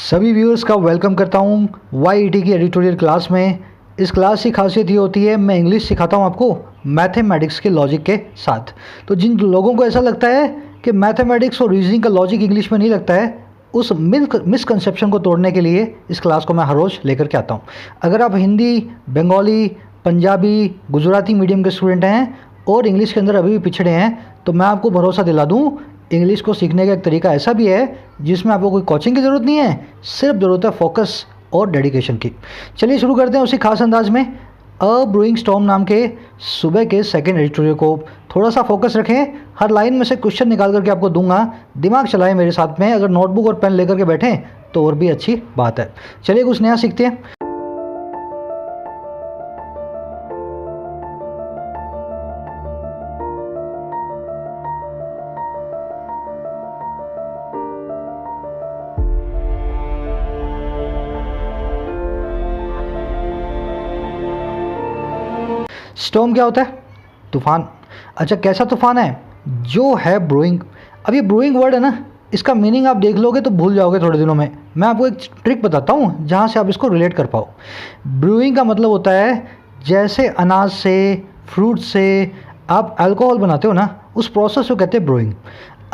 सभी व्यूअर्स का वेलकम करता हूँ YET की एडिटोरियल क्लास में। इस क्लास की खासियत ये होती है, मैं इंग्लिश सिखाता हूँ आपको मैथमेटिक्स के लॉजिक के साथ। तो जिन लोगों को ऐसा लगता है कि मैथमेटिक्स और रीजनिंग का लॉजिक इंग्लिश में नहीं लगता है, उस मिसकंसेप्शन को तोड़ने के लिए इस क्लास को मैं हर रोज़ लेकर के आता हूँ। अगर आप हिंदी, बंगाली, पंजाबी, गुजराती मीडियम के स्टूडेंट हैं और इंग्लिश के अंदर अभी भी पिछड़े हैं, तो मैं आपको भरोसा दिला दूँ, इंग्लिश को सीखने का एक तरीका ऐसा भी है जिसमें आपको कोई कोचिंग की ज़रूरत नहीं है, सिर्फ ज़रूरत है फोकस और डेडिकेशन की। चलिए शुरू करते हैं उसी खास अंदाज में। अ ब्रूइंग स्टॉर्म नाम के सुबह के सेकंड एडिटोरियल को थोड़ा सा फोकस रखें। हर लाइन में से क्वेश्चन निकाल करके आपको दूंगा, दिमाग चलाएं मेरे साथ में। अगर नोटबुक और पेन लेकर के बैठें तो और भी अच्छी बात है। चलिए कुछ नया सीखते हैं। स्टॉर्म क्या होता है? तूफान। अच्छा, कैसा तूफान है? जो है ब्रोइंग। अब ये ब्रोइंग वर्ड है ना, इसका मीनिंग आप देख लोगे तो भूल जाओगे थोड़े दिनों में। मैं आपको एक ट्रिक बताता हूँ जहाँ से आप इसको रिलेट कर पाओ। ब्रूइंग का मतलब होता है जैसे अनाज से, फ्रूट से आप अल्कोहल बनाते हो ना, उस प्रोसेस को कहते हैं ब्रूइंग।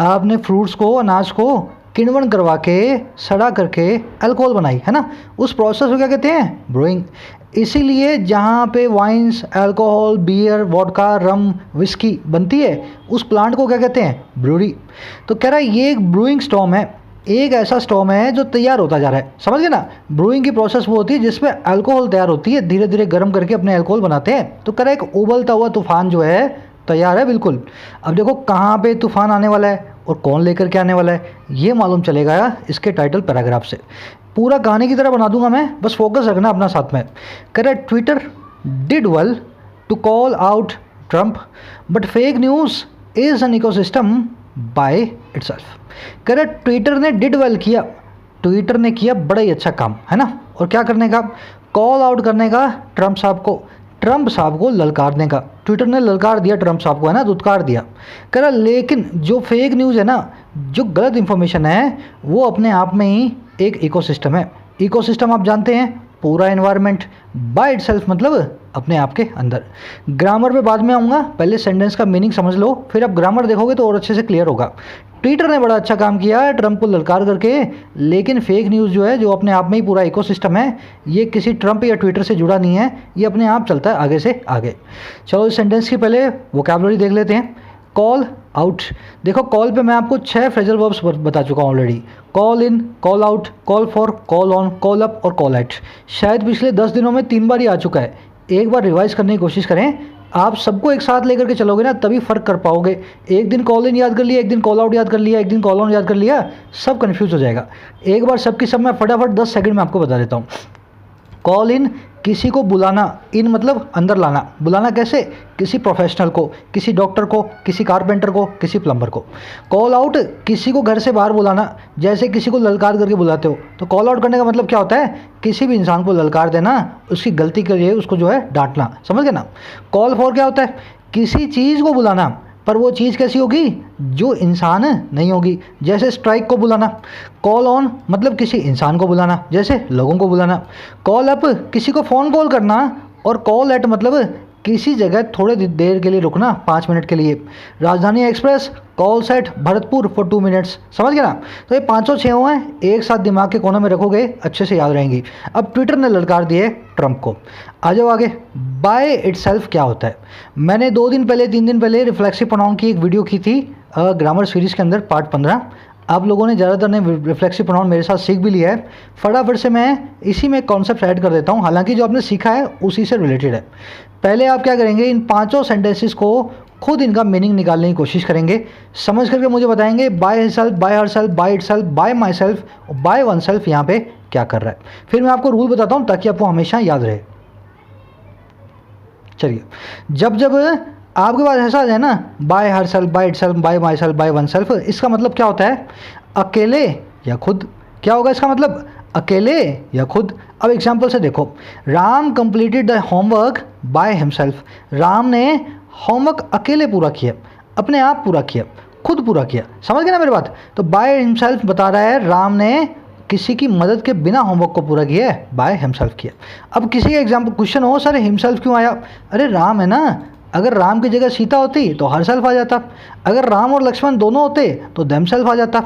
आपने फ्रूट्स को, अनाज को किण्वन करवा के, सड़ा करके अल्कोहल बनाई है ना, उस प्रोसेस को क्या कहते हैं? ब्रूइंग। इसीलिए जहाँ पे वाइन्स, अल्कोहल, बियर, वोडका, रम, विस्की बनती है, उस प्लांट को क्या कहते हैं? ब्रूरी। तो कह रहा है ये एक ब्रूइंग स्टॉर्म है, एक ऐसा स्टॉर्म है जो तैयार होता जा रहा है। समझ गए ना? ब्रूइंग की प्रोसेस वो होती है जिसमें अल्कोहल तैयार होती है, धीरे धीरे गर्म करके अपने अल्कोहल बनाते हैं। तो कह रहा है एक उबलता हुआ तूफान जो है तैयार है बिल्कुल। अब देखो कहाँ पे तूफान आने वाला है और कौन लेकर के आने वाला है, ये मालूम चलेगा इसके टाइटल पैराग्राफ से। पूरा कहानी की तरह बना दूंगा मैं, बस फोकस रखना अपना साथ में। कह रहा है Twitter did well to call out Trump but fake news is an ecosystem by itself. कह रहा है ट्विटर ने डिड वेल किया, ट्विटर ने किया बड़ा ही अच्छा काम, है ना। और क्या करने का? कॉल आउट करने का ट्रंप साहब को, ट्रंप साहब को ललकारने का। ट्विटर ने ललकार दिया ट्रंप साहब को, है ना, दुत्कार दिया। कह रहा लेकिन जो फेक न्यूज़ है ना, जो गलत इंफॉर्मेशन है, वो अपने आप में ही एक इकोसिस्टम है। इकोसिस्टम आप जानते हैं, पूरा एनवायरनमेंट बाय इटसेल्फ, मतलब अपने आप के अंदर। ग्रामर पे बाद में आऊँगा, पहले सेंटेंस का मीनिंग समझ लो, फिर आप ग्रामर देखोगे तो और अच्छे से क्लियर होगा। ट्विटर ने बड़ा अच्छा काम किया ट्रंप को ललकार करके, लेकिन फेक न्यूज़ जो है, जो अपने आप में ही पूरा इकोसिस्टम है, ये किसी ट्रंप या ट्विटर से जुड़ा नहीं है, ये अपने आप चलता है आगे से आगे। चलो इस सेंटेंस की पहले वोकैबुलरी देख लेते हैं। कॉल आउट, देखो कॉल पे मैं आपको 6 फ्रेजल वर्ब्स बता चुका हूँ already. Call in, call out, call for, call on, call up और कॉल एट। शायद पिछले 10 दिनों में 3 बार ही आ चुका है। एक बार रिवाइज करने की कोशिश करें। आप सबको एक साथ लेकर के चलोगे ना, तभी फ़र्क कर पाओगे। एक दिन कॉल इन याद कर लिया, एक दिन कॉल आउट याद कर लिया, एक दिन कॉल ऑन याद कर लिया, सब कन्फ्यूज़ हो जाएगा। एक बार सबकी सब मैं फटाफट 10 सेकंड में आपको बता देता हूँ। कॉल इन, किसी को बुलाना, इन मतलब अंदर लाना। बुलाना कैसे? किसी प्रोफेशनल को, किसी डॉक्टर को, किसी कारपेंटर को, किसी प्लम्बर को। कॉल आउट, किसी को घर से बाहर बुलाना, जैसे किसी को ललकार करके बुलाते हो। तो कॉल आउट करने का मतलब क्या होता है? किसी भी इंसान को ललकार देना, उसकी गलती के लिए उसको जो है डांटना। समझ गए ना? कॉल फॉर क्या होता है? किसी चीज़ को बुलाना, पर वो चीज़ कैसी होगी? जो इंसान नहीं होगी, जैसे स्ट्राइक को बुलाना। कॉल ऑन मतलब किसी इंसान को बुलाना, जैसे लोगों को बुलाना। कॉल अप, किसी को फ़ोन कॉल करना। और कॉल एट मतलब किसी जगह थोड़े देर के लिए रुकना, 5 मिनट के लिए। राजधानी express, call set Bharatpur for 2 minutes. समझ गए ना? तो ये 506 हैं, एक साथ दिमाग के कोने में रखोगे, अच्छे से याद रहेंगी। अब ट्विटर ने ललकार दिए ट्रंप को। आ जाओ आगे। बाय इटसेल्फ क्या होता है? मैंने 2 दिन पहले, 3 दिन पहले रिफ्लेक्सिव प्रोनाउन की एक वीडियो की थी ग्रामर सीरीज़ के अंदर, पार्ट 15। आप लोगों ने ज़्यादातर ने रिफ्लेक्सिव प्रोनाउन मेरे साथ सीख भी लिया है। फटाफट से मैं इसी में कॉन्सेप्ट ऐड कर देता हूँ, हालांकि जो आपने सीखा है उसी से रिलेटेड है। पहले आप क्या करेंगे, इन 5 सेंटेंसेस को खुद इनका मीनिंग निकालने की कोशिश करेंगे। समझ करके मुझे बताएंगे by himself, by herself, by itself, by myself, by oneself यहाँ पे क्या कर रहा है। फिर मैं आपको रूल बताता हूँ ताकि आपको हमेशा याद रहे। चलिए, जब जब आपके पास ऐसा आ जाए ना, bye her self, bye itself, by myself, by one self, इसका मतलब क्या होता है? अकेले या खुद। क्या होगा इसका मतलब? अकेले या खुद। अब एग्जाम्पल से देखो, Ram completed the homework by himself. Ram ने होमवर्क अकेले पूरा किया, अपने आप पूरा किया, खुद पूरा किया। समझ गए ना मेरी बात? तो बाय हिमसेल्फ बता रहा है राम ने किसी की मदद के बिना होमवर्क को पूरा किया है, बाय हिमसेल्फ किया। अब किसी का एग्जाम्पल क्वेश्चन हो सर हिमसेल्फ क्यों आया, अरे राम है ना, अगर राम की जगह सीता होती तो हर सेल्फ आ जाता, अगर राम और लक्ष्मण दोनों होते तो देम सेल्फ आ जाता,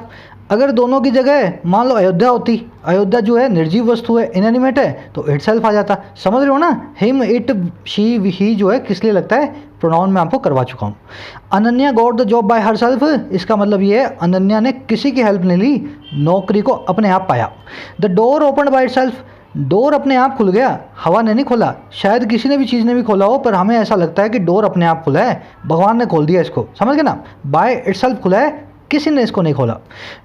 अगर दोनों की जगह मान लो अयोध्या होती, अयोध्या जो है निर्जीव वस्तु है, इनएनिमेट है, तो इट सेल्फ आ जाता। समझ रहे हो ना, हिम इट शी ही जो है किस लिए लगता है, प्रोनाउन में आपको करवा चुका हूँ। Ananya got the job by herself, इसका मतलब ये है अनन्या ने किसी की हेल्प नहीं ली, नौकरी को अपने आप पाया। The door open by itself, door अपने आप खुल गया, हवा ने नहीं खोला, शायद किसी ने भी चीज़ ने भी खोला हो, पर हमें ऐसा लगता है कि डोर अपने आप खुला है, भगवान ने खोल दिया इसको, समझ गए ना, बाय इटसेल्फ खुला है, किसी ने इसको नहीं खोला।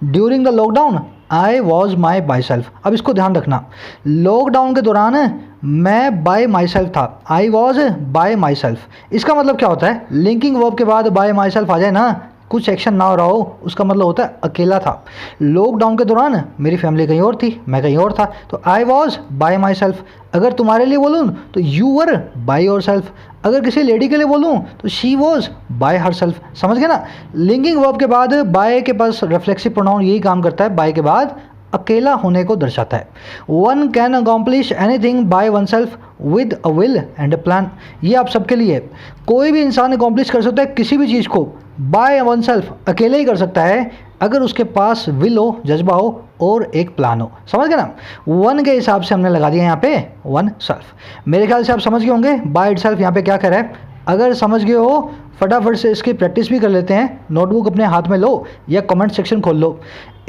During the lockdown I was my by self, अब इसको ध्यान रखना, लॉकडाउन के दौरान मैं बाय माई सेल्फ था, I was by my self, इसका मतलब क्या होता है, लिंकिंग वर्ब के बाद बाय माई सेल्फ आ जाए ना, कुछ एक्शन ना हो रहा हो, उसका मतलब होता है अकेला था। लॉकडाउन के दौरान मेरी फैमिली कहीं और थी, मैं कहीं और था, तो I was by my self. अगर तुम्हारे लिए बोलूँ तो you were by your self, अगर किसी लेडी के लिए बोलूँ तो she was by her self, समझ गए ना। लिंकिंग वर्ब के बाद बाय के पास रिफ्लेक्सिव प्रोनाउन यही काम करता है, बाय के बाद अकेला होने को दर्शाता है। One can accomplish anything by one self with a will and a plan, ये आप सबके लिए, कोई भी इंसान अकॉम्प्लिश कर सकता है किसी भी चीज़ को बाय वन सेल्फ, अकेले ही कर सकता है अगर उसके पास विल हो, जज्बा हो और एक प्लान हो, समझ गए ना। वन के हिसाब से हमने लगा दिया यहाँ पे वन सेल्फ। मेरे ख्याल से आप समझ गए होंगे बाय इट सेल्फ यहाँ पे क्या कर रहा है। अगर समझ गए हो फटाफट से इसकी प्रैक्टिस भी कर लेते हैं, नोटबुक अपने हाथ में लो या कमेंट सेक्शन खोल लो।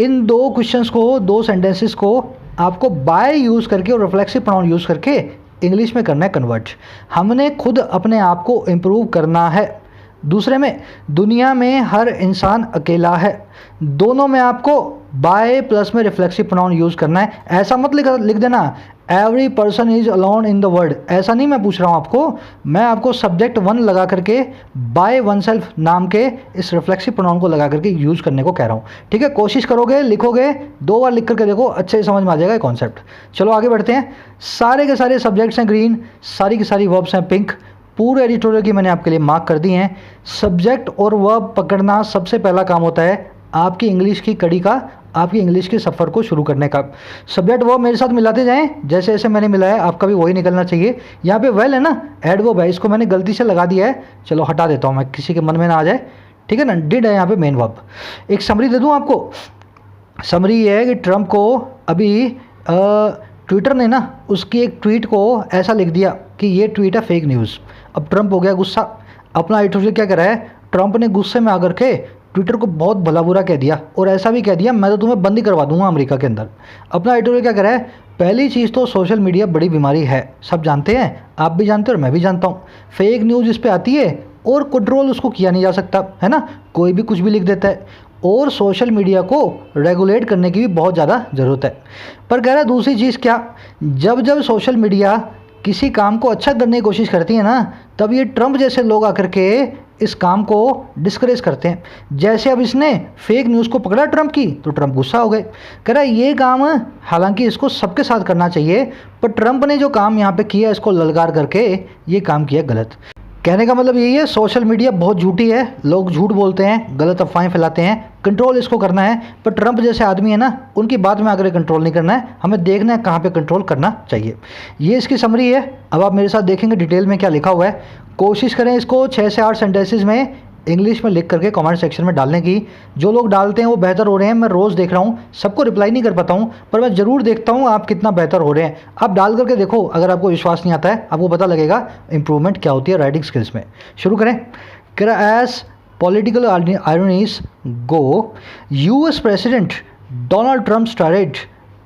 इन दो क्वेश्चंस को, दो सेंटेंसेस को आपको बाय यूज़ करके और रिफ्लेक्सिव प्रोनाउन यूज़ करके इंग्लिश में करना है कन्वर्ट। हमने खुद अपने आप को इम्प्रूव करना है। दूसरे में दुनिया में हर इंसान अकेला है, दोनों में आपको बाय प्लस में रिफ्लेक्सिव प्रोनाउन यूज़ करना है। ऐसा मत लिख देना every person is alone in the world, ऐसा नहीं मैं पूछ रहा हूँ आपको, मैं आपको सब्जेक्ट वन लगा करके बाय वन सेल्फ नाम के इस रिफ्लेक्सिव प्रोनाउन को लगा करके यूज़ करने को कह रहा हूँ, ठीक है। कोशिश करोगे, लिखोगे, 2 बार लिख करके देखो, अच्छे से समझ में आ जाएगा कॉन्सेप्ट। चलो आगे बढ़ते हैं। सारे के सारे सब्जेक्ट्स हैं ग्रीन, सारी की सारी वर्ब्स हैं पिंक, पूरे एडिटोरियल की मैंने आपके लिए मार्क कर दी हैं। सब्जेक्ट और वर्ब पकड़ना सबसे पहला काम होता है आपकी इंग्लिश की कड़ी का, आपकी इंग्लिश के सफ़र को शुरू करने का। सब्जेक्ट वर्ब मेरे साथ मिलाते जाएं, जैसे जैसे मैंने मिलाया आपका भी वही निकलना चाहिए। यहाँ पे वेल है ना, एड वर्ब है, इसको मैंने गलती से लगा दिया है, चलो हटा देता हूँ मैं, किसी के मन में ना आ जाए, ठीक है ना। डिड है यहाँ पे मेन वर्ब। एक समरी दे दूँ आपको, समरी ये है कि ट्रम्प को अभी ट्विटर ने ना उसकी एक ट्वीट को ऐसा लिख दिया कि ये ट्वीट है फेक न्यूज़। अब ट्रम्प हो गया गुस्सा, अपना एडिटोरियल क्या कर रहा है, ट्रम्प ने गुस्से में आकर के ट्विटर को बहुत भला बुरा कह दिया और ऐसा भी कह दिया मैं तो तुम्हें बंद ही करवा दूंगा अमेरिका के अंदर। अपना एडिटोरियल क्या कर रहा है, पहली चीज़ तो सोशल मीडिया बड़ी बीमारी है, सब जानते हैं, आप भी जानते हो और मैं भी जानता हूँ। फेक न्यूज़ इस पर आती है और कंट्रोल उसको किया नहीं जा सकता, है ना, कोई भी कुछ भी लिख देता है, और सोशल मीडिया को रेगुलेट करने की भी बहुत ज़्यादा ज़रूरत है। पर कह रहा है दूसरी चीज़ क्या, जब जब सोशल मीडिया किसी काम को अच्छा करने की कोशिश करती है ना, तब ये ट्रम्प जैसे लोग आकर के इस काम को डिस्करेज करते हैं। जैसे अब इसने फेक न्यूज़ को पकड़ा ट्रम्प की, तो ट्रम्प गुस्सा हो गए, कह रहा है ये काम हालांकि इसको सबके साथ करना चाहिए, पर ट्रम्प ने जो काम यहाँ पे किया इसको ललकार करके ये काम किया गलत। कहने का मतलब यही है, सोशल मीडिया बहुत झूठी है, लोग झूठ बोलते हैं, गलत अफवाहें फैलाते हैं, कंट्रोल इसको करना है। पर ट्रम्प जैसे आदमी है ना, उनकी बात में आकर कंट्रोल नहीं करना है, हमें देखना है कहाँ पे कंट्रोल करना चाहिए। ये इसकी समरी है। अब आप मेरे साथ देखेंगे डिटेल में क्या लिखा हुआ है। कोशिश करें इसको 6 से 8 सेंटेंसेज में इंग्लिश में लिख करके कमेंट सेक्शन में डालने की। जो लोग डालते हैं वो बेहतर हो रहे हैं, मैं रोज़ देख रहा हूँ, सबको रिप्लाई नहीं कर पाता हूँ, पर मैं ज़रूर देखता हूँ आप कितना बेहतर हो रहे हैं। आप डाल करके देखो, अगर आपको विश्वास नहीं आता है आपको पता लगेगा इंप्रूवमेंट क्या होती है राइटिंग स्किल्स में। शुरू करें। As political ironies go, US president Donald Trump stared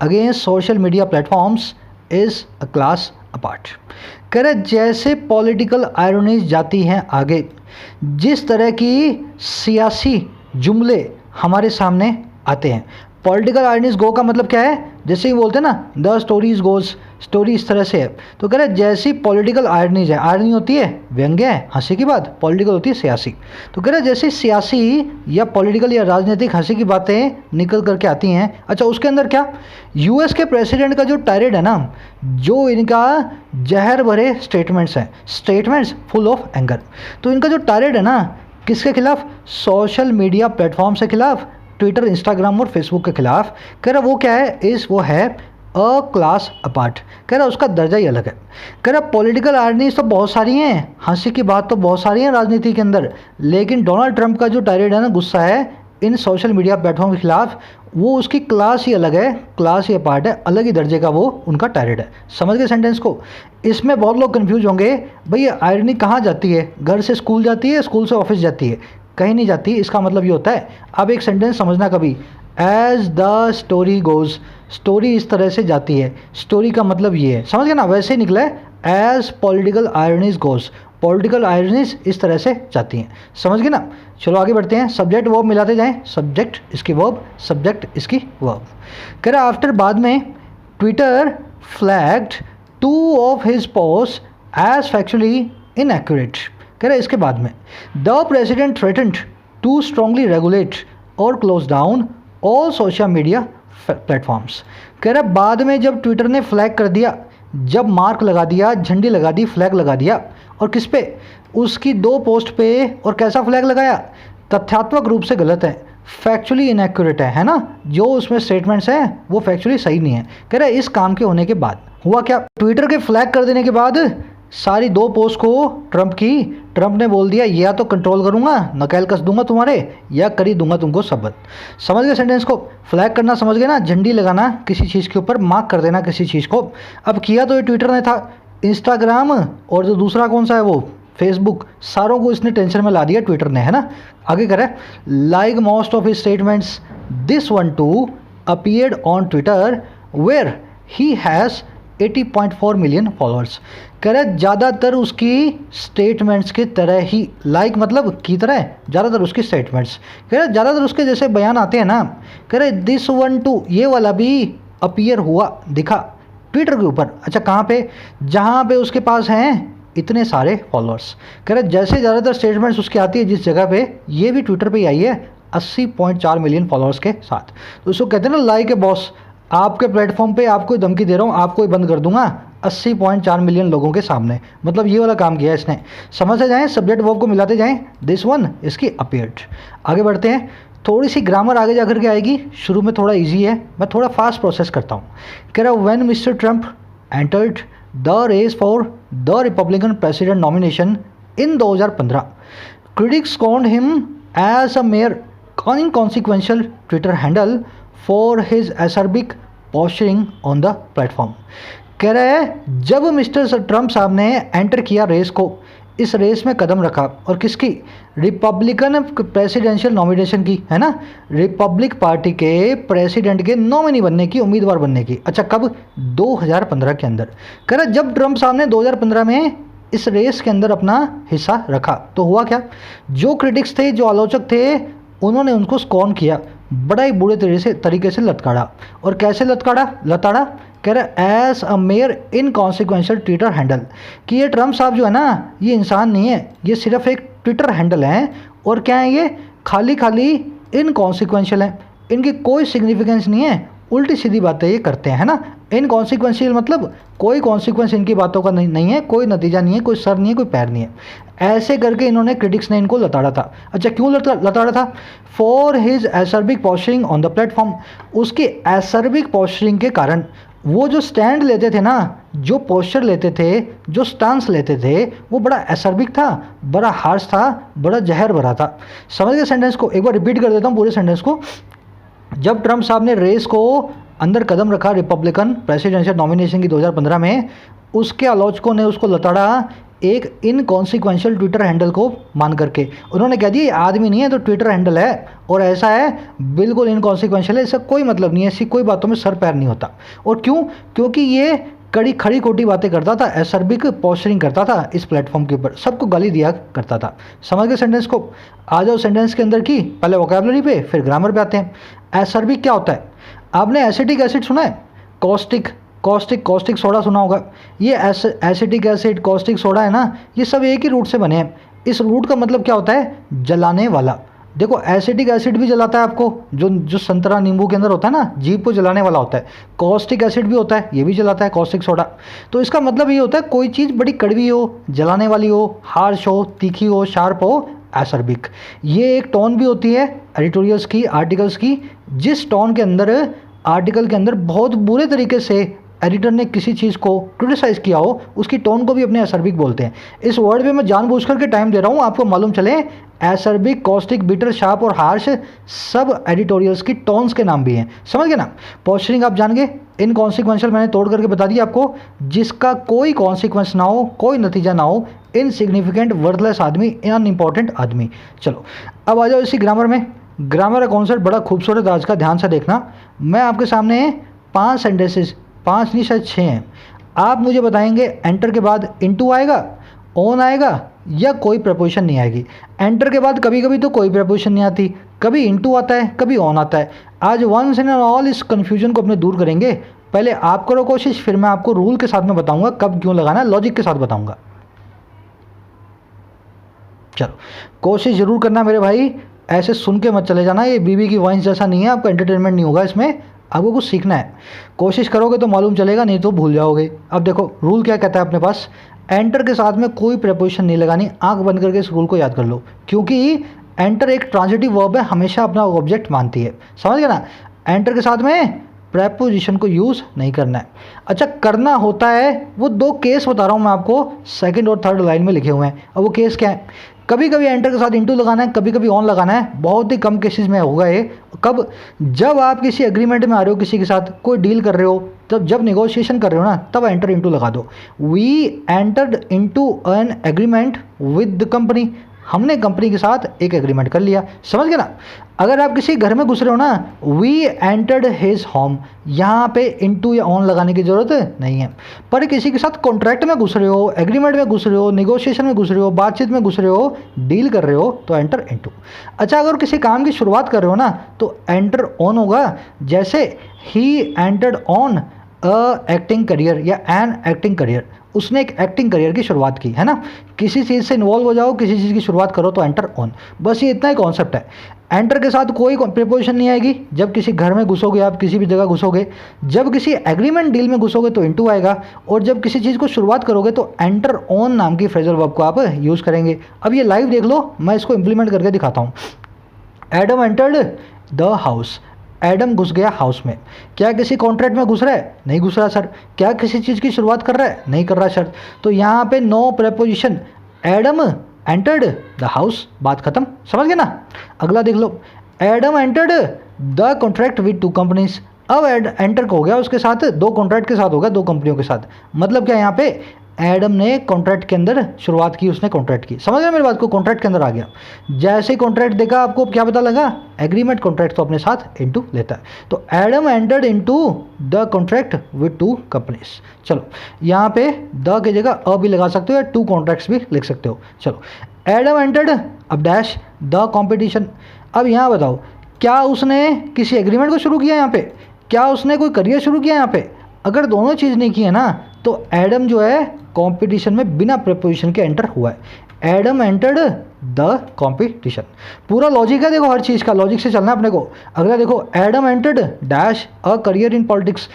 against social media platforms is a class apart. कह रहे जैसे पॉलिटिकल आयरनीज जाती हैं आगे, जिस तरह की सियासी जुमले हमारे सामने आते हैं। पॉलिटिकल आयरनीज गो का मतलब क्या है, जैसे ही बोलते हैं ना द स्टोरीज गोज, स्टोरी इस तरह से है, तो कह रहे हैं जैसी पॉलिटिकल आयरनीज है, आयरनी होती है व्यंग्य है, हंसी की बात, पॉलिटिकल होती है सियासी, तो कह रहे हैं जैसे सियासी या पॉलिटिकल या राजनीतिक हंसी की बातें निकल करके आती हैं। अच्छा, उसके अंदर क्या, यूएस के प्रेसिडेंट का जो टायरेड है ना, जो इनका जहर भरे स्टेटमेंट्स हैं, स्टेटमेंट्स फुल ऑफ एंगर, तो इनका जो टायरेड है ना किसके खिलाफ, सोशल मीडिया प्लेटफॉर्म के खिलाफ, ट्विटर, इंस्टाग्राम और फेसबुक के खिलाफ। कह रहा वो क्या है, वो है अ क्लास अपार्ट। कह रहा उसका दर्जा ही अलग है। कह रहा पॉलिटिकल आर्नीज तो बहुत सारी हैं, हंसी की बात तो बहुत सारी है राजनीति के अंदर, लेकिन डोनाल्ड ट्रंप का जो टायरेड है ना, गुस्सा है इन सोशल मीडिया प्लेटफॉर्म के खिलाफ, वो उसकी क्लास ही अलग है, क्लास ही अपार्ट है, अलग ही दर्जे का वो उनका टायरेड है। समझ गए सेंटेंस को? इसमें बहुत लोग कंफ्यूज होंगे, भाई ये आयरनी कहाँ जाती है? घर से स्कूल जाती है, स्कूल से ऑफिस जाती है? कहीं नहीं जाती। इसका मतलब ये होता है, अब एक सेंटेंस समझना कभी, as the story goes, story इस तरह से जाती है, स्टोरी का मतलब ये है, समझ गए ना? वैसे ही निकला है, एज पॉलिटिकल आयरनीज गोज, पॉलिटिकल आयरनीज इस तरह से जाती हैं। समझ गए ना? चलो आगे बढ़ते हैं, सब्जेक्ट वर्ब मिलाते जाएं, सब्जेक्ट इसकी वर्ब, सब्जेक्ट इसकी वर्ब। कह रहा आफ्टर, बाद में, Twitter flagged 2 of his post as factually inaccurate. कह रहा इसके बाद में, the president threatened to strongly regulate और close down all social media platforms. कह रहा बाद में जब ट्विटर ने फ्लैग कर दिया, जब मार्क लगा दिया, झंडी लगा दी, फ्लैग लगा दिया, और किस पे? उसकी 2 पोस्ट पे। और कैसा फ्लैग लगाया? तथ्यात्मक रूप से गलत है, फैक्चुअली इनएक्यूरेट है ना? जो उसमें स्टेटमेंट्स हैं वो फैक्चुअली सही नहीं है। कह रहा है इस काम के होने के बाद हुआ क्या? ट्विटर के फ्लैग कर देने के बाद सारी 2 पोस्ट को ट्रंप की, ट्रंप ने बोल दिया या तो कंट्रोल करूंगा, नकेल कस दूंगा तुम्हारे, या कर ही दूंगा तुमको शब्द। समझ गए सेंटेंस को? फ्लैग करना समझ गए ना? झंडी लगाना किसी चीज़ के ऊपर, मार्क कर देना किसी चीज़ को। अब किया तो ये ट्विटर ने था, इंस्टाग्राम और जो दूसरा कौन सा है वो फेसबुक, सारों को इसने टेंशन में ला दिया ट्विटर ने, है ना? आगे करे, like most of his statements this one too appeared on Twitter where he has 80.4 million followers. कह रहे ज़्यादातर उसकी स्टेटमेंट्स की तरह ही, लाइक मतलब की तरह, ज़्यादातर उसकी स्टेटमेंट्स, कह रहे ज़्यादातर उसके जैसे बयान आते हैं ना। कह रहे दिस वन टू, ये वाला भी अपीयर हुआ, दिखा ट्विटर के ऊपर। अच्छा कहाँ पे? जहाँ पे उसके पास हैं इतने सारे फॉलोअर्स। कह रहे जैसे ज़्यादातर स्टेटमेंट्स उसकी आती है जिस जगह पे, ये भी ट्विटर पे ही आई है 80.4 मिलियन फॉलोअर्स के साथ। तो उसको कहते हैं ना लाइक ए बॉस, आपके प्लेटफॉर्म पे आपको धमकी दे रहा हूँ, आपको ही बंद कर दूंगा 80.4 मिलियन लोगों के सामने। मतलब ये वाला काम किया इसने। समझते जाएं, सब्जेक्ट वर्ब को मिलाते जाएं, दिस वन इसकी अपीयर्ड। आगे बढ़ते हैं, थोड़ी सी ग्रामर आगे जा करके आएगी, शुरू में थोड़ा इजी है, मैं थोड़ा फास्ट प्रोसेस करता हूँ। कह रहा when mister Trump entered the race for the Republican president nomination in 2015, critics scorned him as a mere inconsequential Twitter handle for his acerbic posturing on the platform। कह रहे हैं जब मिस्टर ट्रंप साहब ने एंटर किया race को, इस race में कदम रखा, और किसकी? रिपब्लिकन प्रेसिडेंशियल नॉमिनेशन की, है ना? रिपब्लिक पार्टी के प्रेसिडेंट के नॉमिनी बनने की, उम्मीदवार बनने की। अच्छा कब? 2015 के अंदर। कह रहा जब ट्रंप साहब ने 2015 में इस रेस के अंदर अपना हिस्सा रखा तो हुआ क्या? जो क्रिटिक्स थे, जो आलोचक थे, उन्होंने उनको स्कॉन किया, बड़ा ही बुरे तरीके से लतकाड़ा। और कैसे लताड़ा? कह रहा as a mere inconsequential Twitter handle, कि ये ट्रंप साहब जो है ना, ये इंसान नहीं है, ये सिर्फ एक ट्विटर हैंडल है। और क्या है ये? खाली इनकॉन्सिक्वेंशियल है, इनकी कोई सिग्निफिकेंस नहीं है, उल्टी सीधी बातें ये करते हैं ना। इनकॉन्सिक्वेंशियल मतलब कोई कॉन्सिक्वेंस इनकी बातों का नहीं है, कोई नतीजा नहीं है, कोई सर नहीं है, कोई पैर नहीं है। ऐसे करके इन्होंने, क्रिटिक्स ने इनको लताड़ा था। अच्छा क्यों लताड़ा था? For his acerbic posturing on the platform, उसकी एसर्बिक पोस्चरिंग के कारण, वो जो स्टैंड लेते थे ना, जो पोस्चर लेते थे, जो स्टांस लेते थे, वो बड़ा एसर्बिक था, बड़ा हार्श था, बड़ा जहर भरा था। समझ गए सेंटेंस को? एक बार रिपीट कर देता हूँ पूरे सेंटेंस को। जब ट्रंप साहब ने रेस को अंदर कदम रखा रिपब्लिकन प्रेसिडेंशियल नॉमिनेशन की 2015 में, उसके आलोचकों ने उसको लताड़ा एक इनकॉन्सिक्वेंशियल ट्विटर हैंडल को मान करके। उन्होंने कह दिया ये आदमी नहीं है तो ट्विटर हैंडल है, और ऐसा है, बिल्कुल इनकॉन्सिक्वेंशियल है, इसका कोई मतलब नहीं है, ऐसी कोई बातों में सर पैर नहीं होता। और क्यों? क्योंकि ये खड़ी खोटी बातें करता था, एसर्बिक पोस्चरिंग करता था इस प्लेटफॉर्म के ऊपर, सबको गाली दिया करता था। समझ गए सेंटेंस को? आ जाओ सेंटेंस के अंदर की, पहले वोकैबुलरी पे फिर ग्रामर पे आते हैं। एसर्बिक क्या होता है? आपने एसिटिक एसिड सुना है? कॉस्टिक सोडा सुना होगा। ये एसिटिक एसिड, कॉस्टिक सोडा है ना, ये सब एक ही रूट से बने हैं। इस रूट का मतलब क्या होता है? जलाने वाला। देखो एसिटिक एसिड भी जलाता है आपको, जो संतरा नींबू के अंदर होता है ना, जीभ को जलाने वाला होता है। कॉस्टिक एसिड भी होता है, ये भी जलाता है, कॉस्टिक सोडा। तो इसका मतलब ये होता है कोई चीज़ बड़ी कड़वी हो, जलाने वाली हो, हार्श हो, तीखी हो, शार्प हो, एसर्बिक। ये एक टोन भी होती है एडिटोरियल्स की, आर्टिकल्स की, जिस टोन के अंदर आर्टिकल के अंदर बहुत बुरे तरीके से एडिटर ने किसी चीज़ को क्रिटिसाइज किया हो, उसकी टोन को भी अपने एसर्बिक बोलते हैं। इस वर्ड पे मैं जानबूझ करके टाइम दे रहा हूँ, आपको मालूम चले एसर्बिक, कॉस्टिक, बिटर, शार्प और हार्श सब एडिटोरियल्स की टोन्स के नाम भी हैं। समझ गए ना। पोस्चरिंग आप जान गए। इनकॉन्सिक्वेंशियल मैंने तोड़ करके बता दिया आपको, जिसका कोई कॉन्सिक्वेंस ना हो, कोई नतीजा ना हो, इनसिग्निफिकेंट, वर्थलेस आदमी, अनइम्पॉर्टेंट आदमी। चलो अब आ जाओ इसी ग्रामर में। ग्रामर का कॉन्सेप्ट बड़ा खूबसूरत आज का, ध्यान से देखना। मैं आपके सामने 5 सेंटेंसेस, 5 नहीं शायद 6 हैं, आप मुझे बताएंगे एंटर के बाद इनटू आएगा, ऑन आएगा या कोई प्रपोजिशन नहीं आएगी। एंटर के बाद कभी कभी तो कोई प्रपोजिशन नहीं आती, कभी इनटू आता है, कभी ऑन आता है। आज वंस एंड ऑल इस कन्फ्यूजन को अपने दूर करेंगे। पहले आप करो कोशिश, फिर मैं आपको रूल के साथ में बताऊंगा कब क्यों लगाना है, लॉजिक के साथ बताऊंगा। चलो कोशिश जरूर करना मेरे भाई, ऐसे सुन के मत चले जाना, ये बीबी की वॉइस जैसा नहीं है, आपका एंटरटेनमेंट नहीं होगा इसमें, आपको कुछ सीखना है। कोशिश करोगे तो मालूम चलेगा, नहीं तो भूल जाओगे। अब देखो रूल क्या कहता है अपने पास, एंटर के साथ में कोई प्रपोजिशन नहीं लगानी। आंख बंद करके इस रूल को याद कर लो, क्योंकि एंटर एक ट्रांजिटिव वर्ब है, हमेशा अपना ऑब्जेक्ट मानती है। समझ गए ना। एंटर के साथ में प्रपोजिशन को यूज़ नहीं करना है। अच्छा करना होता है, वो 2 केस बता रहा हूँ मैं आपको, सेकंड और थर्ड लाइन में लिखे हुए हैं। अब वो केस क्या है, कभी कभी एंटर के साथ इनटू लगाना है, कभी कभी ऑन लगाना है। बहुत ही कम केसेस में होगा ये। कब, जब आप किसी एग्रीमेंट में आ रहे हो, किसी के साथ कोई डील कर रहे हो, तब जब नेगोशिएशन कर रहे हो ना, तब एंटर इनटू लगा दो। We entered into an agreement with the company, हमने कंपनी के साथ एक एग्रीमेंट कर लिया। समझ गए ना। अगर आप किसी घर में घुस रहे हो ना, वी एंटर्ड हिज होम, यहाँ पे इनटू या ऑन लगाने की जरूरत नहीं है। पर किसी के साथ कॉन्ट्रैक्ट में घुस रहे हो, एग्रीमेंट में घुस रहे हो, नेगोशिएशन में घुस रहे हो, बातचीत में घुस रहे हो, डील कर रहे हो, तो एंटर इनटू। अच्छा अगर किसी काम की शुरुआत कर रहे हो ना, तो एंटर ऑन होगा। जैसे he entered on a acting career या एन एक्टिंग करियर, उसने एक एक्टिंग करियर की शुरुआत की, है ना। किसी चीज़ से इन्वॉल्व हो जाओ, किसी चीज़ की शुरुआत करो तो एंटर ऑन। बस ये इतना ही कॉन्सेप्ट है। एंटर के साथ कोई प्रिपोजिशन नहीं आएगी। जब किसी घर में घुसोगे, आप किसी भी जगह घुसोगे, जब किसी एग्रीमेंट डील में घुसोगे तो इनटू आएगा, और जब किसी चीज़ को शुरुआत करोगे तो एंटर ऑन नाम की फ्रेजल वर्ब को आप यूज़ करेंगे। अब ये लाइव देख लो, मैं इसको इंप्लीमेंट करके दिखाता हूँ। Adam entered the house, Adam घुस गया हाउस में। क्या किसी कॉन्ट्रैक्ट में घुस रहा है? नहीं घुस रहा सर। क्या किसी चीज़ की शुरुआत कर रहा है? नहीं कर रहा सर। तो यहाँ पे no preposition, Adam entered the house, बात खत्म। समझ गए ना। अगला देख लो, Adam entered the contract with 2 companies. अब एंटर हो गया उसके साथ, 2 कॉन्ट्रैक्ट के साथ हो गया, 2 कंपनियों के साथ। मतलब क्या यहाँ पे एडम ने कॉन्ट्रैक्ट के अंदर शुरुआत की, उसने कॉन्ट्रैक्ट की। समझ गए मेरी बात को, कॉन्ट्रैक्ट के अंदर आ गया। जैसे ही कॉन्ट्रैक्ट देखा, आपको क्या पता लगा, एग्रीमेंट कॉन्ट्रैक्ट तो अपने साथ इनटू लेता है। तो Adam entered into the contract with 2 companies. चलो यहाँ पे द की जगह अ भी लगा सकते हो या 2 कॉन्ट्रैक्ट्स भी लिख सकते हो। चलो एडम एंटर्ड, अब डैश द कॉम्पिटिशन। अब यहाँ बताओ, क्या उसने किसी एग्रीमेंट को शुरू किया यहाँ पे? क्या उसने कोई करियर शुरू किया यहाँ पे? अगर दोनों चीज़ नहीं की है ना, तो एडम जो है कंपटीशन में बिना प्रेपोजिशन के एंटर हुआ है। Adam entered the competition. पूरा लॉजिक है, देखो हर चीज़ का लॉजिक से चलना है अपने को। अगला देखो, Adam entered dash a career in politics.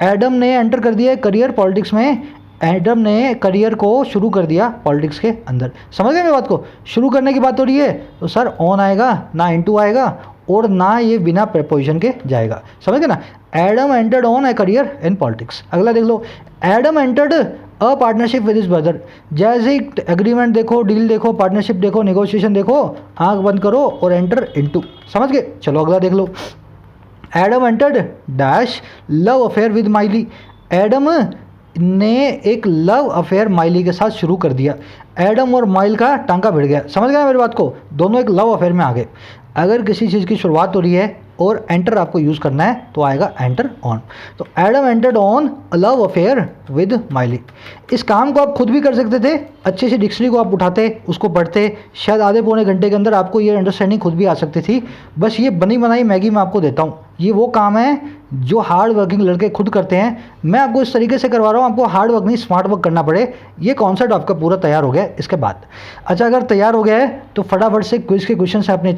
Adam ने एंटर कर दिया करियर पॉलिटिक्स में। एडम ने करियर को शुरू कर दिया पॉलिटिक्स के अंदर। समझ गए मेरी बात को। शुरू करने की बात हो रही है तो सर ऑन आएगा, ना इनटू आएगा, और ना ये बिना प्रेपोजिशन के जाएगा। समझ गए ना। Adam entered on a career in politics. अगला देख लो, Adam entered a partnership with his brother. जैसे ही एग्रीमेंट देखो, डील देखो, पार्टनरशिप देखो, नेगोशिएशन देखो, आंख बंद करो और एंटर इनटू। समझ गए। चलो अगला देख लो, Adam entered dash love affair with Miley. एडम ने एक लव अफेयर माइली के साथ शुरू कर दिया। एडम और माइल का टांका भिड़ गया। समझ गया मेरी बात को, दोनों एक लव अफेयर में आ गए। अगर किसी चीज़ की शुरुआत हो रही है और एंटर आपको यूज़ करना है तो आएगा एंटर ऑन। तो Adam entered on a love affair with Miley. इस काम को आप खुद भी कर सकते थे। अच्छे से डिक्शनरी को आप उठाते, उसको पढ़ते, शायद आधे पौने घंटे के अंदर आपको ये अंडरस्टैंडिंग खुद भी आ सकती थी। बस ये बनी बनाई मैगी मैं आपको देता हूँ। ये वो काम है जो हार्ड वर्किंग लड़के खुद करते हैं। मैं आपको इस तरीके से करवा रहा हूँ, आपको हार्ड वर्क नहीं स्मार्ट वर्क करना पड़े। ये कॉन्सेप्ट आपका पूरा तैयार हो गया इसके बाद। अच्छा अगर तैयार हो गया है तो फटाफट से क्विज के क्वेश्चन है अपने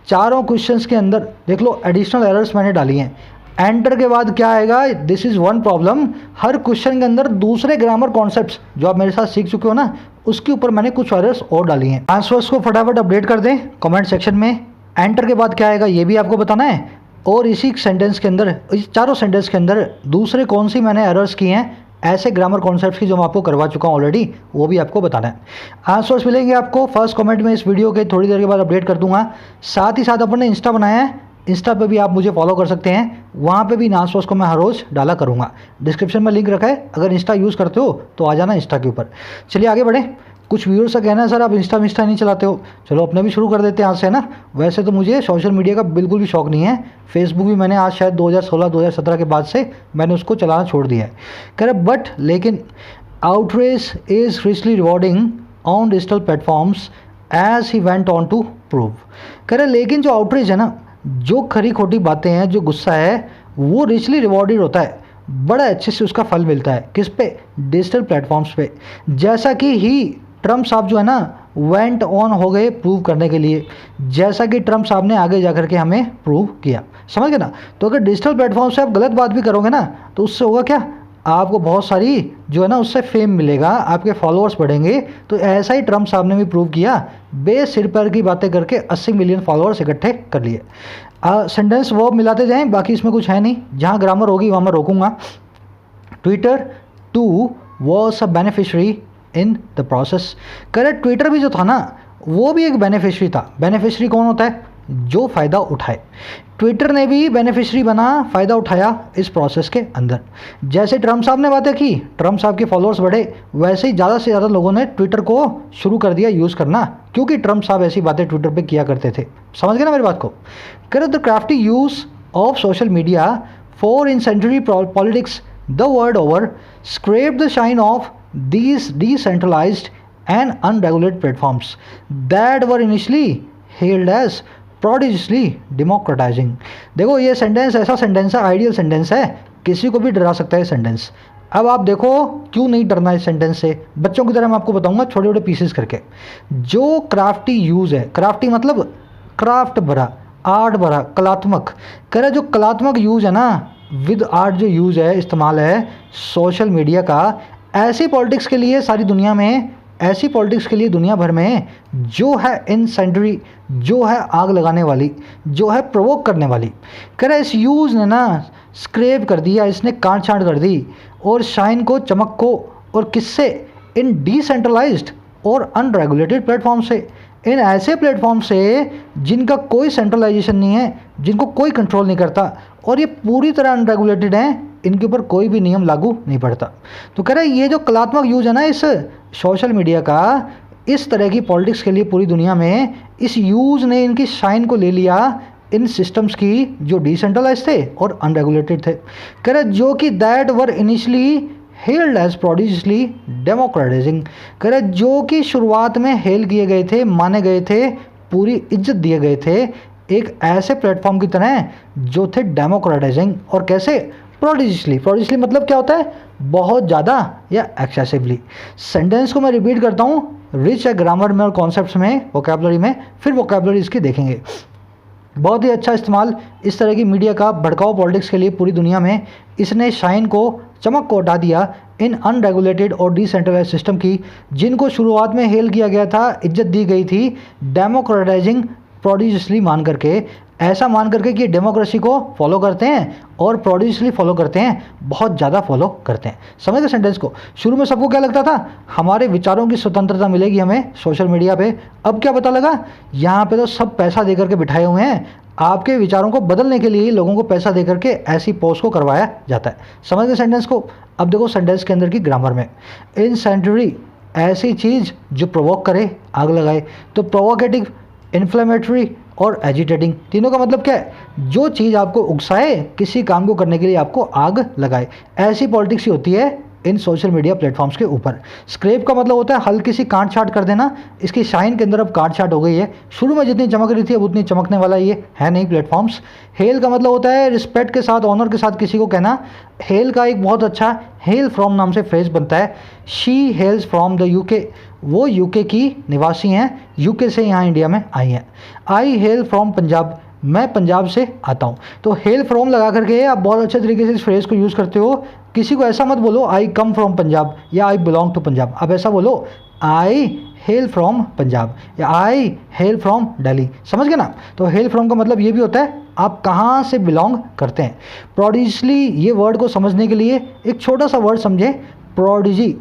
चारों क्वेश्चंस के अंदर देख लो, एडिशनल एरर्स मैंने डाली हैं। एंटर के बाद क्या आएगा, this is one problem. Her question के अंदर दूसरे ग्रामर कॉन्सेप्ट्स जो आप मेरे साथ सीख चुके हो ना, उसके ऊपर मैंने कुछ एरर्स और डाली हैं। आंसर्स को फटाफट अपडेट कर दें कमेंट सेक्शन में। एंटर के बाद क्या आएगा ये भी आपको बताना है, और इसी सेंटेंस के अंदर, इस चारों सेंटेंस के अंदर दूसरे कौन सी मैंने एरर्स की हैं ऐसे ग्रामर कॉन्सेप्ट्स की जो मैं आपको करवा चुका हूँ ऑलरेडी, वो भी आपको बताना है। आंसर्स मिलेंगे आपको फर्स्ट कमेंट में इस वीडियो के थोड़ी देर के बाद अपडेट कर दूंगा। साथ ही साथ अपन ने इंस्टा बनाया है, इंस्टा पे भी आप मुझे फॉलो कर सकते हैं, वहाँ पे भी आंसर्स को मैं हर रोज़ डाला करूँगा। डिस्क्रिप्शन में लिंक रखा है, अगर इंस्टा यूज़ करते हो तो आ जाना इंस्टा के ऊपर। चलिए आगे बढ़ें। कुछ व्यूअर्स का कहना है सर आप इंस्टा नहीं चलाते हो, चलो अपने भी शुरू कर देते हैं आज से ना। वैसे तो मुझे सोशल मीडिया का बिल्कुल भी शौक नहीं है, फेसबुक भी मैंने आज शायद 2016-2017 के बाद से मैंने उसको चलाना छोड़ दिया है। कह रहे बट लेकिन outreach is richly rewarding on digital platforms as he went on to prove. कह रहे लेकिन जो आउटरीच है ना, जो खरी खोटी बातें हैं, जो गुस्सा है, वो रिचली रिवॉर्डेड होता है, बड़ा अच्छे से उसका फल मिलता है। किस पे? डिजिटल प्लेटफॉर्म्स पे। जैसा कि ही ट्रम्प साहब जो है ना वेंट ऑन हो गए प्रूव करने के लिए, जैसा कि ट्रम्प साहब ने आगे जाकर के हमें प्रूव किया। समझ गए ना? तो अगर डिजिटल प्लेटफॉर्म से आप गलत बात भी करोगे ना तो उससे होगा क्या, आपको बहुत सारी जो है ना उससे फेम मिलेगा, आपके फॉलोअर्स बढ़ेंगे। तो ऐसा ही ट्रम्प साहब ने भी प्रूव किया, सिर पैर की बातें करके 80 मिलियन फॉलोअर्स इकट्ठे कर लिए। सेंटेंस वर्ब मिलाते जाएं, बाकी इसमें कुछ है नहीं, जहाँ ग्रामर होगी वहाँ मैं रोकूंगा। Twitter too was a beneficiary in the process. Correct, Twitter भी जो था ना वो भी एक बेनिफिशरी था। बेनिफिशरी कौन होता है? जो फ़ायदा उठाए। ट्विटर ने भी बेनिफिशरी बना, फ़ायदा उठाया इस प्रोसेस के अंदर। जैसे ट्रम्प साहब ने बातें की, ट्रम्प साहब के फॉलोअर्स बढ़े, वैसे ही ज़्यादा से ज़्यादा लोगों ने ट्विटर को शुरू कर दिया यूज़ करना, क्योंकि ट्रम्प साहब ऐसी बातें ट्विटर पे किया करते थे। समझ गए ना मेरी बात को? Correct, the crafty use of social media for in century politics the world over scrap the shine of these decentralized and unregulated platforms that were initially hailed as prodigiously democratizing। देखो ये सेंटेंस ऐसा sentence है, ideal sentence है, किसी को भी डरा सकता है सेंटेंस। अब आप देखो क्यों नहीं डरना इस सेंटेंस से, बच्चों की तरह मैं आपको बताऊंगा छोटे छोटे पीसेस करके। जो क्राफ्टी यूज़ है, क्राफ्टी मतलब क्राफ्ट भरा, आर्ट भरा, कलात्मक। कह रहा जो कलात्मक यूज़ है ना, विद आर्ट जो यूज़ है, इस्तेमाल है सोशल मीडिया का, ऐसी पॉलिटिक्स के लिए सारी दुनिया में, ऐसी पॉलिटिक्स के लिए दुनिया भर में जो है इनसेंडरी, जो है आग लगाने वाली, जो है प्रोवोक करने वाली। कह रहा इस यूज़ ने ना स्क्रैप कर दिया, इसने काट छाँट कर दी और शाइन को, चमक को, और किससे? इन डिसेंट्रलाइज्ड और अनरेगुलेटेड प्लेटफॉर्म से, इन ऐसे प्लेटफॉर्म से जिनका कोई सेंट्रलाइजेशन नहीं है, जिनको कोई कंट्रोल नहीं करता, और ये पूरी तरह अनरेगुलेटेड हैं, इनके ऊपर कोई भी नियम लागू नहीं पड़ता। तो कह रहा है ये जो कलात्मक यूज है ना इस सोशल मीडिया का, इस तरह की पॉलिटिक्स के लिए पूरी दुनिया में, इस यूज ने इनकी शाइन को ले लिया इन सिस्टम्स की जो डिसेंट्रलाइज थे और अनरेगुलेटेड थे। कह रहा है जो कि that were initially held as prodigiously democratizing. कह रहा है जो कि शुरुआत में हेल किए गए थे, माने गए थे, पूरी इज्जत दिए गए थे एक ऐसे प्लेटफॉर्म की तरह जो थे डेमोक्रेटाइजिंग। और कैसे? प्रोडिजियसली। प्रोडिजियसली मतलब क्या होता है? बहुत ज़्यादा या एक्सेसिवली। सेंटेंस को मैं रिपीट करता हूँ, रिच है ग्रामर में और कॉन्सेप्ट्स में, वोकैबुलरी में, फिर वोकैबुलरी इसकी देखेंगे। बहुत ही अच्छा इस्तेमाल इस तरह की मीडिया का भड़काऊ पॉलिटिक्स के लिए पूरी दुनिया में, इसने शाइन को, चमक को हटा दिया इन अनरेगुलेटेड और डिसेंट्रलाइज सिस्टम की, जिनको शुरुआत में हेल किया गया था, इज्जत दी गई थी, डेमोक्रेटाइजिंग प्रोडिजियसली मान करके, ऐसा मान करके कि डेमोक्रेसी को फॉलो करते हैं और प्रोड्यूसली फॉलो करते हैं, बहुत ज़्यादा फॉलो करते हैं। समझ गए सेंटेंस को? शुरू में सबको क्या लगता था, हमारे विचारों की स्वतंत्रता मिलेगी हमें सोशल मीडिया पे। अब क्या पता लगा, यहाँ पे तो सब पैसा दे करके बिठाए हुए हैं, आपके विचारों को बदलने के लिए लोगों को पैसा दे करके ऐसी पोस्ट को करवाया जाता है। समझ गए सेंटेंस को? अब देखो सेंटेंस के अंदर की ग्रामर में, इनसेंडरी ऐसी चीज़ जो प्रोवोक करे, आग लगाए। तो प्रोवोकेटिव, इन्फ्लेमेटरी और एजिटेटिंग, तीनों का मतलब क्या है? जो चीज़ आपको उकसाए, किसी काम को करने के लिए आपको आग लगाए, ऐसी पॉलिटिक्स ही होती है इन सोशल मीडिया प्लेटफॉर्म्स के ऊपर। स्क्रैप का मतलब होता है हल्की सी काट छाट कर देना, इसकी शाइन के अंदर अब काट छाट हो गई है, शुरू में जितनी चमक रही थी अब उतनी चमकने वाला ये है नहीं प्लेटफॉर्म्स। हेल का मतलब होता है रिस्पेक्ट के साथ, ऑनर के साथ किसी को कहना। हेल का एक बहुत अच्छा हेल फ्रॉम नाम से फ्रेज बनता है, शी हेल्स फ्रॉम द यूके, वो यूके की निवासी हैं, यूके से यहाँ इंडिया में आई हैं। आई हेल फ्रॉम पंजाब, मैं पंजाब से आता हूँ। तो हेल फ्रॉम लगा करके आप बहुत अच्छे तरीके से इस फ्रेज को यूज़ करते हो। किसी को ऐसा मत बोलो आई कम फ्रॉम पंजाब या आई बिलोंग टू पंजाब, आप ऐसा बोलो आई हेल फ्रॉम पंजाब या आई हेल फ्रॉम दिल्ली, समझ गए ना। तो हेल फ्रॉम का मतलब ये भी होता है आप कहाँ से बिलोंग करते हैं। प्रोडिजियसली ये वर्ड को समझने के लिए एक छोटा सा वर्ड समझें, प्रोडिजी।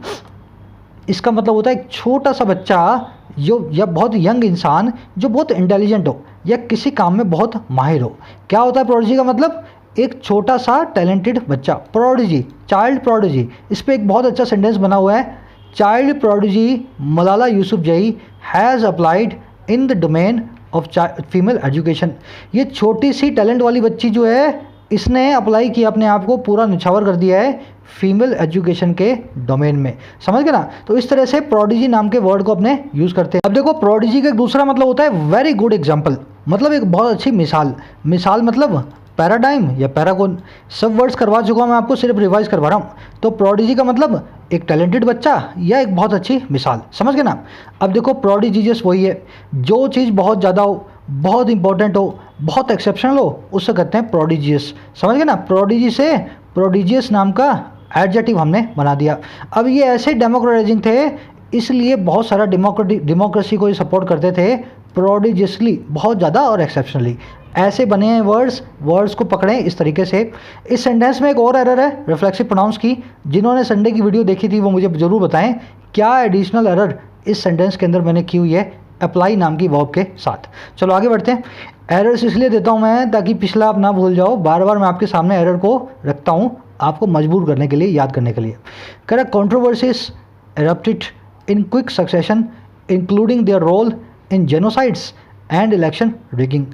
इसका मतलब होता है एक छोटा सा बच्चा जो या बहुत यंग इंसान जो बहुत इंटेलिजेंट हो या किसी काम में बहुत माहिर हो। क्या होता है प्रोडिजी का मतलब? एक छोटा सा टैलेंटेड बच्चा, प्रोडिजी, चाइल्ड प्रोडिजी। इस पर एक बहुत अच्छा सेंटेंस बना हुआ है, child prodigy Malala Yousafzai has applied in the domain of female education. ये छोटी सी टैलेंट वाली बच्ची जो है इसने अप्लाई किया अपने आप को, पूरा निछावर कर दिया है फीमेल एजुकेशन के डोमेन में, समझ गए ना। तो इस तरह से प्रोडिजी नाम के वर्ड को अपने यूज़ करते हैं। अब देखो प्रोडिजी का एक दूसरा मतलब होता है वेरी गुड एग्जाम्पल, मतलब एक बहुत अच्छी मिसाल। मिसाल मतलब पैराडाइम या पैरागोन। सब वर्ड्स करवा चुका हूँ मैं आपको, सिर्फ रिवाइज करवा रहा हूँ। तो प्रोडिजी का मतलब एक टैलेंटेड बच्चा या एक बहुत अच्छी मिसाल, समझ गए ना। अब देखो प्रोडिजीजियस वही है जो चीज़ बहुत ज़्यादा हो, बहुत इंपॉर्टेंट हो, बहुत एक्सेप्शनल हो, उससे कहते हैं प्रोडिजियस, समझ गए ना। प्रोडिजी से प्रोडिजियस नाम का एडजेक्टिव हमने बना दिया। अब ये ऐसे डेमोक्रेटाइजिंग थे इसलिए बहुत सारा डेमोक्रेसी को ये सपोर्ट करते थे, प्रोडिजियसली बहुत ज़्यादा और एक्सेप्शनली। ऐसे बने हैं वर्ड्स को पकड़ें इस तरीके से। इस सेंटेंस में एक और एरर है रिफ्लेक्सिव प्रोनाउंस की। जिन्होंने संडे की वीडियो देखी थी वो मुझे ज़रूर बताएं क्या एडिशनल एरर इस सेंटेंस के अंदर मैंने की हुई है अप्लाई नाम की वर्ब के साथ। चलो आगे बढ़ते हैं। एरर्स इसलिए देता हूँ मैं ताकि पिछला आप ना भूल जाओ, बार बार मैं आपके सामने एरर को रखता हूँ आपको मजबूर करने के लिए, याद करने के लिए। Correct, controversies erupted in quick succession including their role in genocides and election rigging।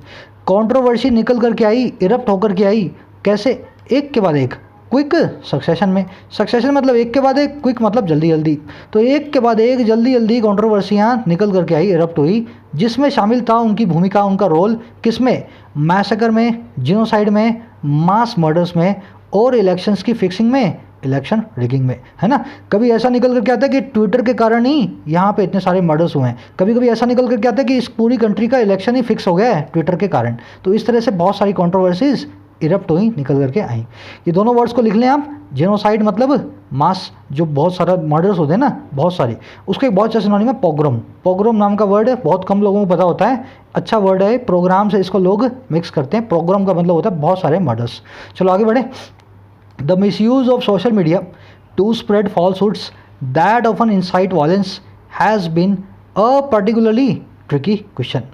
Controversy निकल करके आई, इरप्ट होकर के आई, कैसे? एक के बाद एक, क्विक सक्सेशन में। सक्सेशन मतलब एक के बाद एक, क्विक मतलब जल्दी जल्दी। तो एक के बाद एक जल्दी जल्दी कंट्रोवर्सियाँ निकल करके आई, इरप्ट हुई, जिसमें शामिल था उनकी भूमिका, उनका रोल किसमें? मैसेकर में, जिनोसाइड में, मास मर्डर्स में और इलेक्शंस की फिक्सिंग में, इलेक्शन रिगिंग में, है ना। कभी ऐसा निकल करके आता है कि ट्विटर के कारण ही यहाँ पे इतने सारे मर्डर्स हुए हैं, कभी कभी ऐसा निकल करके आता है कि इस पूरी कंट्री का इलेक्शन ही फिक्स हो गया है ट्विटर के कारण। तो इस तरह से बहुत सारी कंट्रोवर्सीज इरप्ट हुई, निकल करके आई। ये दोनों वर्ड्स को लिख लें आप। जेनोसाइड मतलब मास, जो बहुत सारा मर्डर्स होते हैं ना, बहुत सारी, उसको एक बहुत अच्छा सिनोनिम है पोग्राम। पोग्राम नाम का वर्ड है, बहुत कम लोगों को पता होता है, अच्छा वर्ड है। प्रोग्राम से इसको लोग मिक्स करते हैं। प्रोग्राम का मतलब होता है बहुत सारे मर्डर्स। चलो आगे बढ़े। The misuse of social media to spread falsehoods that often incite violence has been a particularly tricky question।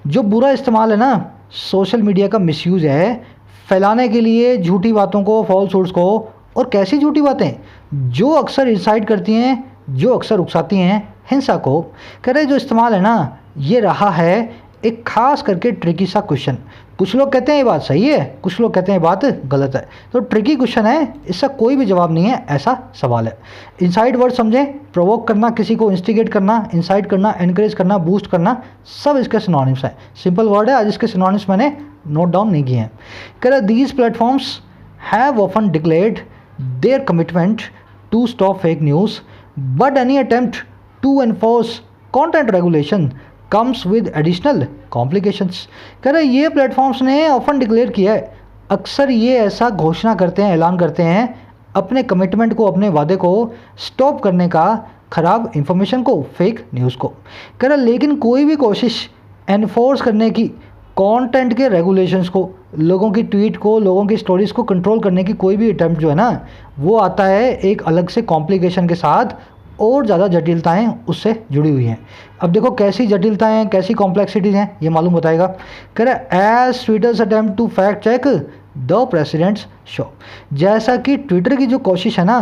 जो बुरा इस्तेमाल है ना, सोशल मीडिया का मिसयूज़ है फैलाने के लिए झूठी बातों को, फॉल्सहुड्स को। और कैसी झूठी बातें? जो अक्सर इंसाइट करती हैं, जो अक्सर उकसाती हैं हिंसा को। कह रहे जो इस्तेमाल है ना, ये रहा है एक खास करके ट्रिकी सा क्वेश्चन। कुछ लोग कहते हैं ये बात सही है, कुछ लोग कहते हैं ये बात गलत है। तो ट्रिकी क्वेश्चन है, इसका कोई भी जवाब नहीं है, ऐसा सवाल है। इंसाइट वर्ड समझें, प्रोवोक करना, किसी को इंस्टिगेट करना, इंसाइट करना, एनकरेज करना, बूस्ट करना, सब इसके सिनोनिम्स हैं। सिंपल वर्ड है, आज इसके सिनोनिम्स मैंने नोट डाउन नहीं किए हैं। कह रहे these platforms have often declared their commitment to stop fake news but any attempt to enforce content regulation comes with additional complications. कह रहे ये प्लेटफॉर्म्स ने ऑफन डिक्लेयर किया है, अक्सर ये ऐसा घोषणा करते हैं, ऐलान करते हैं अपने कमिटमेंट को, अपने वादे को स्टॉप करने का, ख़राब इंफॉर्मेशन को, फेक न्यूज़ को। कह रहे लेकिन कोई भी कोशिश एनफोर्स करने की, कंटेंट के रेगुलेशंस को, लोगों की ट्वीट को, लोगों की स्टोरीज़ को कंट्रोल करने की कोई भी अटैम्प्ट जो है ना, वो आता है एक अलग से कॉम्प्लिकेशन के साथ, और ज़्यादा जटिलताएं उससे जुड़ी हुई हैं। अब देखो कैसी जटिलताएं, कैसी कॉम्प्लेक्सिटीज़ हैं, ये मालूम बताएगा। कह रहे as Twitter's attempt to fact check the president's show. जैसा कि ट्विटर की जो कोशिश है ना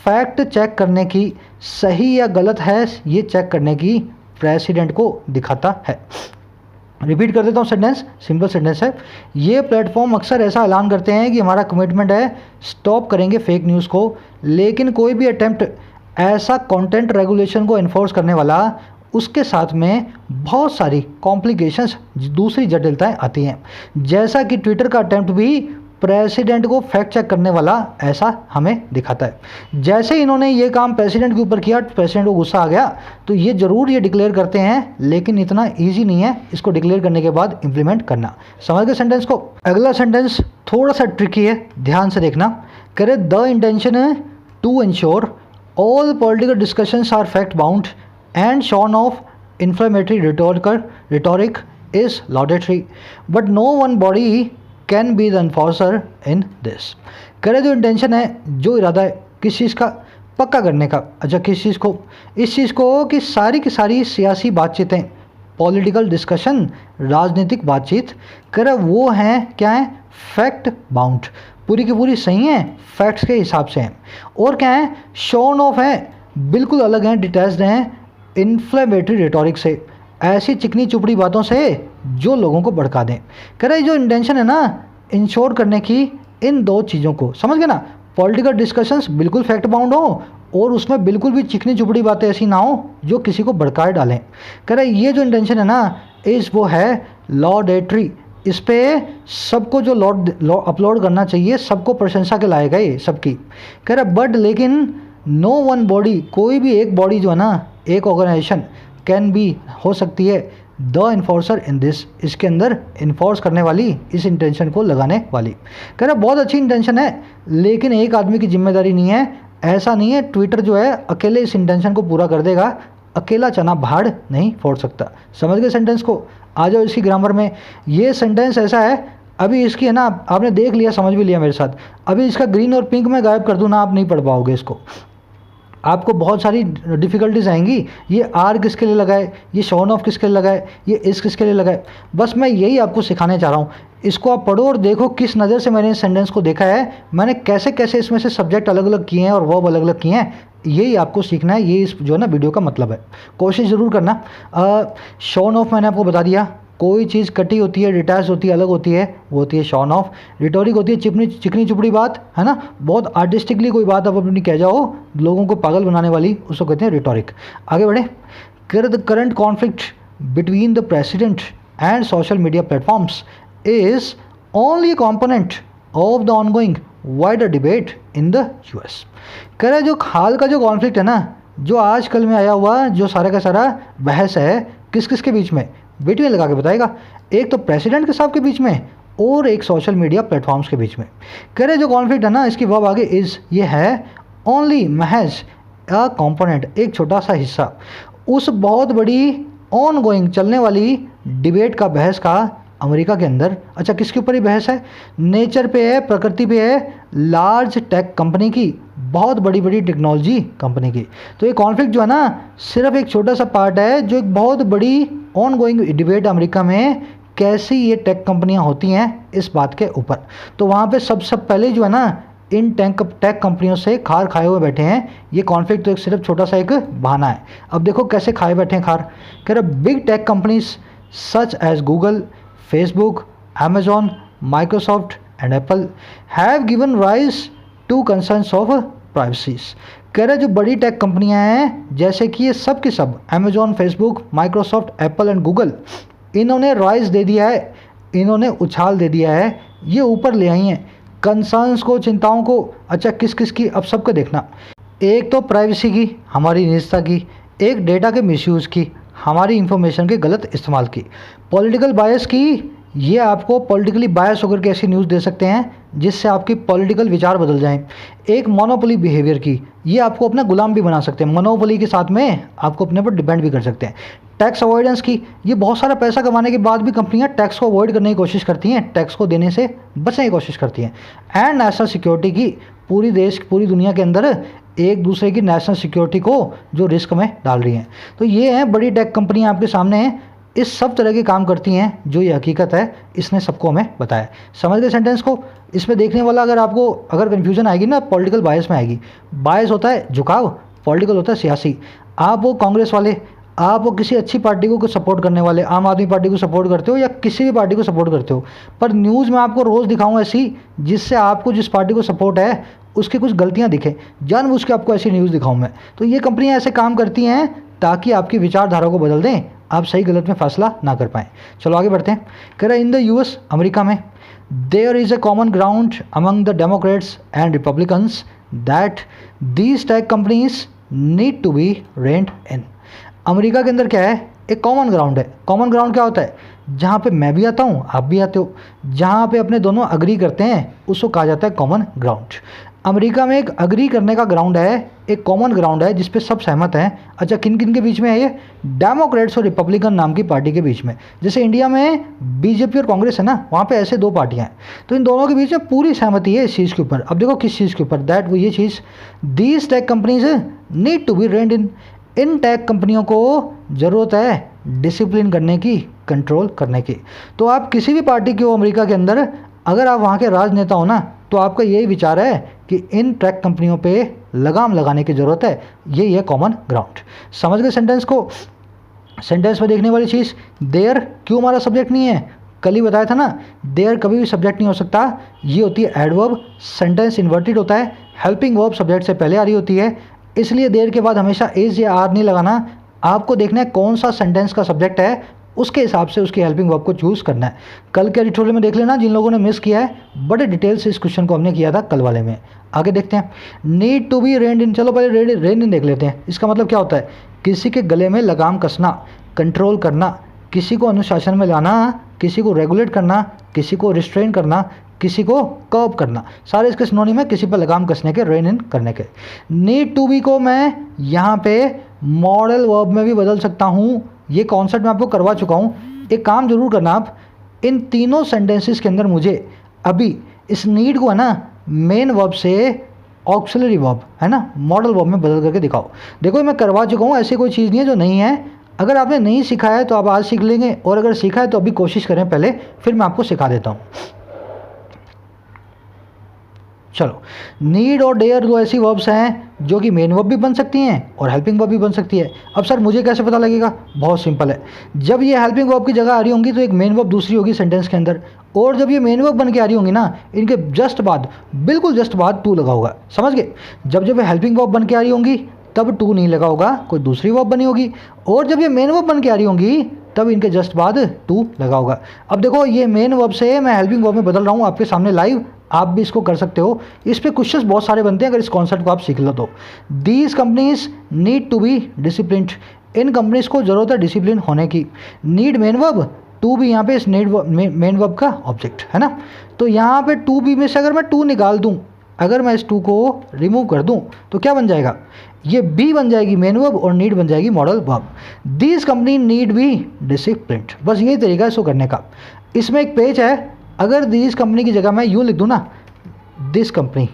फैक्ट चेक करने की, सही या गलत है ये चेक करने की, प्रेसिडेंट को दिखाता है। रिपीट कर देता हूँ सेंटेंस, सिंपल सेंटेंस है। ये प्लेटफॉर्म अक्सर ऐसा ऐलान करते हैं कि हमारा कमिटमेंट है, स्टॉप करेंगे फेक न्यूज़ को, लेकिन कोई भी अटेम्प्ट ऐसा कंटेंट रेगुलेशन को इन्फोर्स करने वाला, उसके साथ में बहुत सारी कॉम्प्लिकेशंस, दूसरी जटिलताएं आती हैं। जैसा कि ट्विटर का अटेम्प्ट भी प्रेसिडेंट को फैक्ट चेक करने वाला ऐसा हमें दिखाता है। जैसे इन्होंने ये काम प्रेसिडेंट के ऊपर किया, प्रेसिडेंट को गुस्सा आ गया, तो ये ज़रूर ये डिक्लेयर करते हैं, लेकिन इतना ईजी नहीं है इसको डिक्लेयर करने के बाद इम्प्लीमेंट करना। समझ गए सेंटेंस को? अगला सेंटेंस थोड़ा सा ट्रिकी है, ध्यान से देखना। कह रहे the intention to ensure all political discussions are fact bound and shorn of inflammatory rhetoric is laudatory but no one body can be the enforcer in this. कह रहे जो इंटेंशन है, जो इरादा है किस चीज़ का पक्का करने का, अच्छा किस चीज़ को, इस चीज़ को कि सारी की सारी सियासी बातचीतें, पॉलिटिकल डिस्कशन, राजनीतिक बातचीत कह रहे वो हैं क्या है, फैक्ट बाउंड, पूरी की पूरी सही है, फैक्ट्स के हिसाब से हैं। और क्या है, शॉन ऑफ है, बिल्कुल अलग हैं, डिटैच्ड हैं इन्फ्लेमेटरी रिटोरिक से, ऐसी चिकनी चुपड़ी बातों से जो लोगों को भड़का दें। कह रहे जो इंटेंशन है ना इंश्योर करने की इन दो चीज़ों को, समझ गए ना, पॉलिटिकल डिस्कशंस बिल्कुल फैक्ट बाउंड हो और उसमें बिल्कुल भी चिकनी चुपड़ी बातें ऐसी ना हो जो किसी को भड़काए डालें। कह रहे ये जो इंटेंशन है ना इस वो है लॉडेटरी, इस पे सबको जो अपलोड करना चाहिए, सबको प्रशंसा के लायक है ये सबकी। कह रहे बट लेकिन नो वन बॉडी, कोई भी एक बॉडी जो है ना, एक ऑर्गेनाइजेशन कैन बी हो सकती है द इन्फोर्सर इन दिस, इसके अंदर इन्फोर्स करने वाली, इस इंटेंशन को लगाने वाली। कह रहा बहुत अच्छी इंटेंशन है लेकिन एक आदमी की जिम्मेदारी नहीं है, ऐसा नहीं है ट्विटर जो है अकेले इस इंटेंशन को पूरा कर देगा, अकेला चना भाड़ नहीं फोड़ सकता। समझ गए सेंटेंस को, आ जाओ इसकी ग्रामर में। ये सेंटेंस ऐसा है, अभी इसकी है ना आपने देख लिया, समझ भी लिया मेरे साथ, अभी इसका ग्रीन और पिंक में गायब कर दूँ ना, आप नहीं पढ़ पाओगे इसको, आपको बहुत सारी डिफ़िकल्टीज आएंगी। ये आर किसके लिए लगाए, ये शॉन ऑफ किसके लिए लगाए, ये इस किसके लिए लगाए, बस मैं यही आपको सिखाने चाह रहा हूँ। इसको आप पढ़ो और देखो किस नज़र से मैंने इस सेंटेंस को देखा है, मैंने कैसे कैसे इसमें से सब्जेक्ट अलग अलग किए हैं और वर्ब अलग अलग किए हैं, यही आपको सीखना है। ये इस जो है ना वीडियो का मतलब है, कोशिश ज़रूर करना। शॉन ऑफ मैंने आपको बता दिया, कोई चीज़ कटी होती है, डिटैच होती है, अलग होती है, वो होती है शॉन ऑफ। रिटोरिक होती है चिकनी चुपड़ी बात, है ना, बहुत आर्टिस्टिकली कोई बात आप अपनी कह जाओ लोगों को पागल बनाने वाली, उसको कहते हैं रिटोरिक। आगे बढ़े। The current conflict between the president and social media platforms is only component of the ongoing wider debate in the US. कह रहे जो हाल का जो कॉन्फ्लिक्ट है ना, जो आजकल में आया हुआ जो सारा का सारा बहस है, किस किस के बीच में, बिटवीन लगा के बताएगा, एक तो प्रेसिडेंट के साहब के बीच में और एक सोशल मीडिया प्लेटफॉर्म्स के बीच में। कह रहे जो कॉन्फ्लिक्ट है ना, इसकी वर्ब आगे इज, ये है ओनली, महज, अ कंपोनेंट, एक छोटा सा हिस्सा उस बहुत बड़ी ऑन गोइंग चलने वाली डिबेट का, बहस का अमेरिका के अंदर। अच्छा किसके ऊपर ही बहस है, नेचर पे है, प्रकृति पे है, लार्ज टेक कंपनी की, बहुत बड़ी बड़ी टेक्नोलॉजी कंपनी की। तो ये कॉन्फ्लिक्ट जो है ना सिर्फ एक छोटा सा पार्ट है, जो एक बहुत बड़ी ऑन गोइंग डिबेट अमेरिका में कैसी ये टेक कंपनियां होती हैं इस बात के ऊपर। तो वहाँ पे सबसे पहले जो है ना इन टेक कंपनियों से खार खाए हुए बैठे हैं। ये कॉन्फ्लिक्ट तो एक सिर्फ छोटा सा एक बहाना है। अब देखो कैसे खाए बैठे हैं खार। कह रहे big tech companies such as Google, Facebook, Amazon, Microsoft and Apple have given rise to concerns of privacies. कह रहे जो बड़ी टेक कंपनियां हैं जैसे कि ये सब के सब Amazon, Facebook, Microsoft, Apple and Google, इन्होंने राइज दे दिया है, इन्होंने उछाल दे दिया है, ये ऊपर ले आई हैं कंसर्न्स को, चिंताओं को। अच्छा किस किस की, अब सबको देखना। एक तो प्राइवेसी की, हमारी निजता की, एक डेटा के मिसयूज़ की, हमारी इंफॉर्मेशन के गलत इस्तेमाल की, पॉलिटिकल बायस की, ये आपको पॉलिटिकली बायस होकर के ऐसी न्यूज़ दे सकते हैं जिससे आपकी पॉलिटिकल विचार बदल जाएं। एक मोनोपोली बिहेवियर की, ये आपको अपना गुलाम भी बना सकते हैं, मोनोपोली के साथ में आपको अपने पर डिपेंड भी कर सकते हैं। टैक्स अवॉइडेंस की, ये बहुत सारा पैसा कमाने के बाद भी कंपनियां टैक्स को अवॉइड करने की कोशिश करती हैं, टैक्स को देने से बचने की कोशिश करती हैं। एंड नेशनल सिक्योरिटी की, पूरी दुनिया के अंदर एक दूसरे की नेशनल सिक्योरिटी को जो रिस्क में डाल रही हैं। तो ये हैं बड़ी टेक कंपनियां आपके सामने हैं, इस सब तरह के काम करती हैं, जो ये हकीकत है, इसने सबको हमें बताया। समझ गए सेंटेंस को। इसमें देखने वाला अगर कन्फ्यूजन आएगी ना, पॉलिटिकल बायस में आएगी। बायस होता है झुकाव, पॉलिटिकल होता है सियासी। आप वो कांग्रेस वाले, आप वो किसी अच्छी पार्टी को सपोर्ट करने वाले, आम आदमी पार्टी को सपोर्ट करते हो या किसी भी पार्टी को सपोर्ट करते हो, पर न्यूज़ में आपको रोज़ दिखाऊँ ऐसी जिससे आपको जिस पार्टी को सपोर्ट है उसकी कुछ गलतियां दिखें, जानबूझ के आपको ऐसी न्यूज़ दिखाऊं मैं। तो ये कंपनियां ऐसे काम करती हैं ताकि आपकी विचारधारा को बदल दें, आप सही गलत में फैसला ना कर पाएँ। चलो आगे बढ़ते हैं। कह रहे इन द यूएस, अमेरिका में, there is a common ground among the Democrats and Republicans that these tech companies need to be reined in. America के अंदर क्या है, एक कॉमन ग्राउंड है। कॉमन ग्राउंड क्या होता है, जहाँ पे मैं भी आता हूँ आप भी आते हो, जहाँ पे अपने दोनों अग्री करते हैं उसको कहा जाता है कॉमन ग्राउंड। अमेरिका में एक अग्री करने का ग्राउंड है, एक कॉमन ग्राउंड है जिस पे सब सहमत हैं। अच्छा, किन किन के बीच में है ये? डेमोक्रेट्स और रिपब्लिकन नाम की पार्टी के बीच में। जैसे इंडिया में बीजेपी और कांग्रेस है ना, वहाँ पे ऐसे दो पार्टियाँ हैं, तो इन दोनों के बीच में पूरी सहमति है इस चीज़ के ऊपर। अब देखो किस चीज़ के ऊपर, दैट वो ये चीज़, these tech companies need to be reined in tech कंपनियों को ज़रूरत है डिसिप्लिन करने की, कंट्रोल करने की। तो आप किसी भी पार्टी के हो अमेरिका के अंदर, अगर आप वहाँ के राजनेता हो ना, तो आपका यही विचार है कि इन टेक कंपनियों पे लगाम लगाने की ज़रूरत है। यही है कॉमन ग्राउंड। समझ गए सेंटेंस को? सेंटेंस में देखने वाली चीज़, देयर क्यों हमारा सब्जेक्ट नहीं है? कल ही बताया था ना, देयर कभी भी सब्जेक्ट नहीं हो सकता। ये होती है एडवर्ब, सेंटेंस इन्वर्टेड होता है, हेल्पिंग वर्ब सब्जेक्ट से पहले आ रही होती है, इसलिए देयर के बाद हमेशा इज या आर नहीं लगाना। आपको देखना है कौन सा सेंटेंस का सब्जेक्ट है, उसके हिसाब से उसकी हेल्पिंग वर्ब को चूज़ करना है। कल के ट्यूटोरियल में देख लेना, जिन लोगों ने मिस किया है, बड़े डिटेल से इस क्वेश्चन को हमने किया था कल वाले में। आगे देखते हैं, नीड टू बी रेंड इन। चलो पहले रेंड इन देख लेते हैं। इसका मतलब क्या होता है? किसी के गले में लगाम कसना, कंट्रोल करना, किसी को अनुशासन में लाना, किसी को रेगुलेट करना, किसी को रिस्ट्रेन करना, किसी को कर्ब करना, सारे इसके सिनोनिम है किसी पर लगाम कसने के, रेन इन करने के। नीड टू बी को मैं यहाँ पे मॉडल वर्ब में भी बदल सकता हूँ। ये कॉन्सेप्ट मैं आपको करवा चुका हूँ। एक काम जरूर करना आप, इन तीनों सेंटेंसेस के अंदर मुझे अभी इस नीड को है ना मेन वर्ब से ऑक्सिलरी वर्ब है ना मॉडल वर्ब में बदल करके दिखाओ। देखो मैं करवा चुका हूँ, ऐसी कोई चीज़ नहीं है जो नहीं है। अगर आपने नहीं सीखा है तो आप आज सीख लेंगे, और अगर सीखा है तो अभी कोशिश करें पहले, फिर मैं आपको सिखा देता हूँ। चलो, नीड और डेयर दो ऐसी वर्ब्स हैं जो कि मेन वर्ब भी बन सकती हैं और हेल्पिंग वर्ब भी बन सकती है। अब सर मुझे कैसे पता लगेगा? बहुत सिंपल है, जब ये हेल्पिंग वर्ब की जगह आ रही होंगी तो एक मेन वर्ब दूसरी होगी सेंटेंस के अंदर, और जब ये मेन वर्ब बन के आ रही होंगी ना, इनके जस्ट बाद, बिल्कुल जस्ट बाद टू लगा होगा। समझ गए? जब जब ये हेल्पिंग वर्ब बन के आ रही होंगी तब टू नहीं लगा होगा, कोई दूसरी वर्ब बनी होगी, और जब ये मेन वर्ब बन के आ रही होंगी तब इनके जस्ट बाद टू लगा होगा। अब देखो ये मेन वर्ब से मैं हेल्पिंग वर्ब में बदल रहा हूँ आपके सामने लाइव, आप भी इसको कर सकते हो। इस पे क्वेश्चंस बहुत सारे बनते हैं अगर इस कॉन्सेप्ट को आप सीख लो तो। These companies need to be disciplined. इन कंपनीज को ज़रूरत है डिसिप्लिन होने की। नीड मेन वर्ब, टू भी यहाँ पे इस नीड मेन वर्ब का ऑब्जेक्ट है ना। तो यहाँ पे टू बी में से अगर मैं टू निकाल दूँ, अगर मैं इस टू को रिमूव कर दूँ तो क्या बन जाएगा? ये बी बन जाएगी मेन वर्ब और नीड बन जाएगी modal verb. These company need be disciplined. बस यही तरीका है इसको करने का। इसमें एक पेज है, अगर दिस कंपनी की जगह मैं यूँ लिख दूँ ना, दिस कंपनी,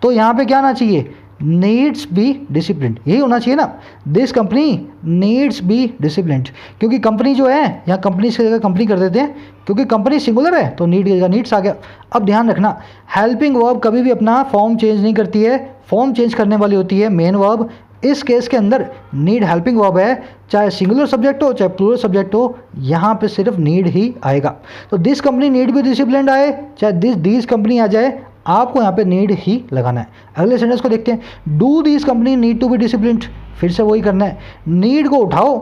तो यहाँ पे क्या आना चाहिए? नीड्स बी डिसिप्लिन्ड, यही होना चाहिए ना। This company needs be disciplined, क्योंकि कंपनी जो है यहाँ कंपनी की जगह कंपनी कर देते हैं, क्योंकि कंपनी सिंगुलर है तो नीड की जगह नीड्स आ गया। अब ध्यान रखना, हेल्पिंग वर्ब कभी भी अपना फॉर्म चेंज नहीं करती है, फॉर्म चेंज करने वाली होती है मेन वर्ब। इस केस के अंदर नीड हेल्पिंग वर्ब है, चाहे सिंगुलर सब्जेक्ट हो चाहे प्लूरल सब्जेक्ट हो, यहाँ पे सिर्फ नीड ही आएगा। तो this company need be disciplined आए चाहे दिस कंपनी आ जाए, आपको यहाँ पे नीड ही लगाना है। अगले सेंटेंस को देखते हैं, do this company need to be disciplined. फिर से वही करना है, नीड को उठाओ,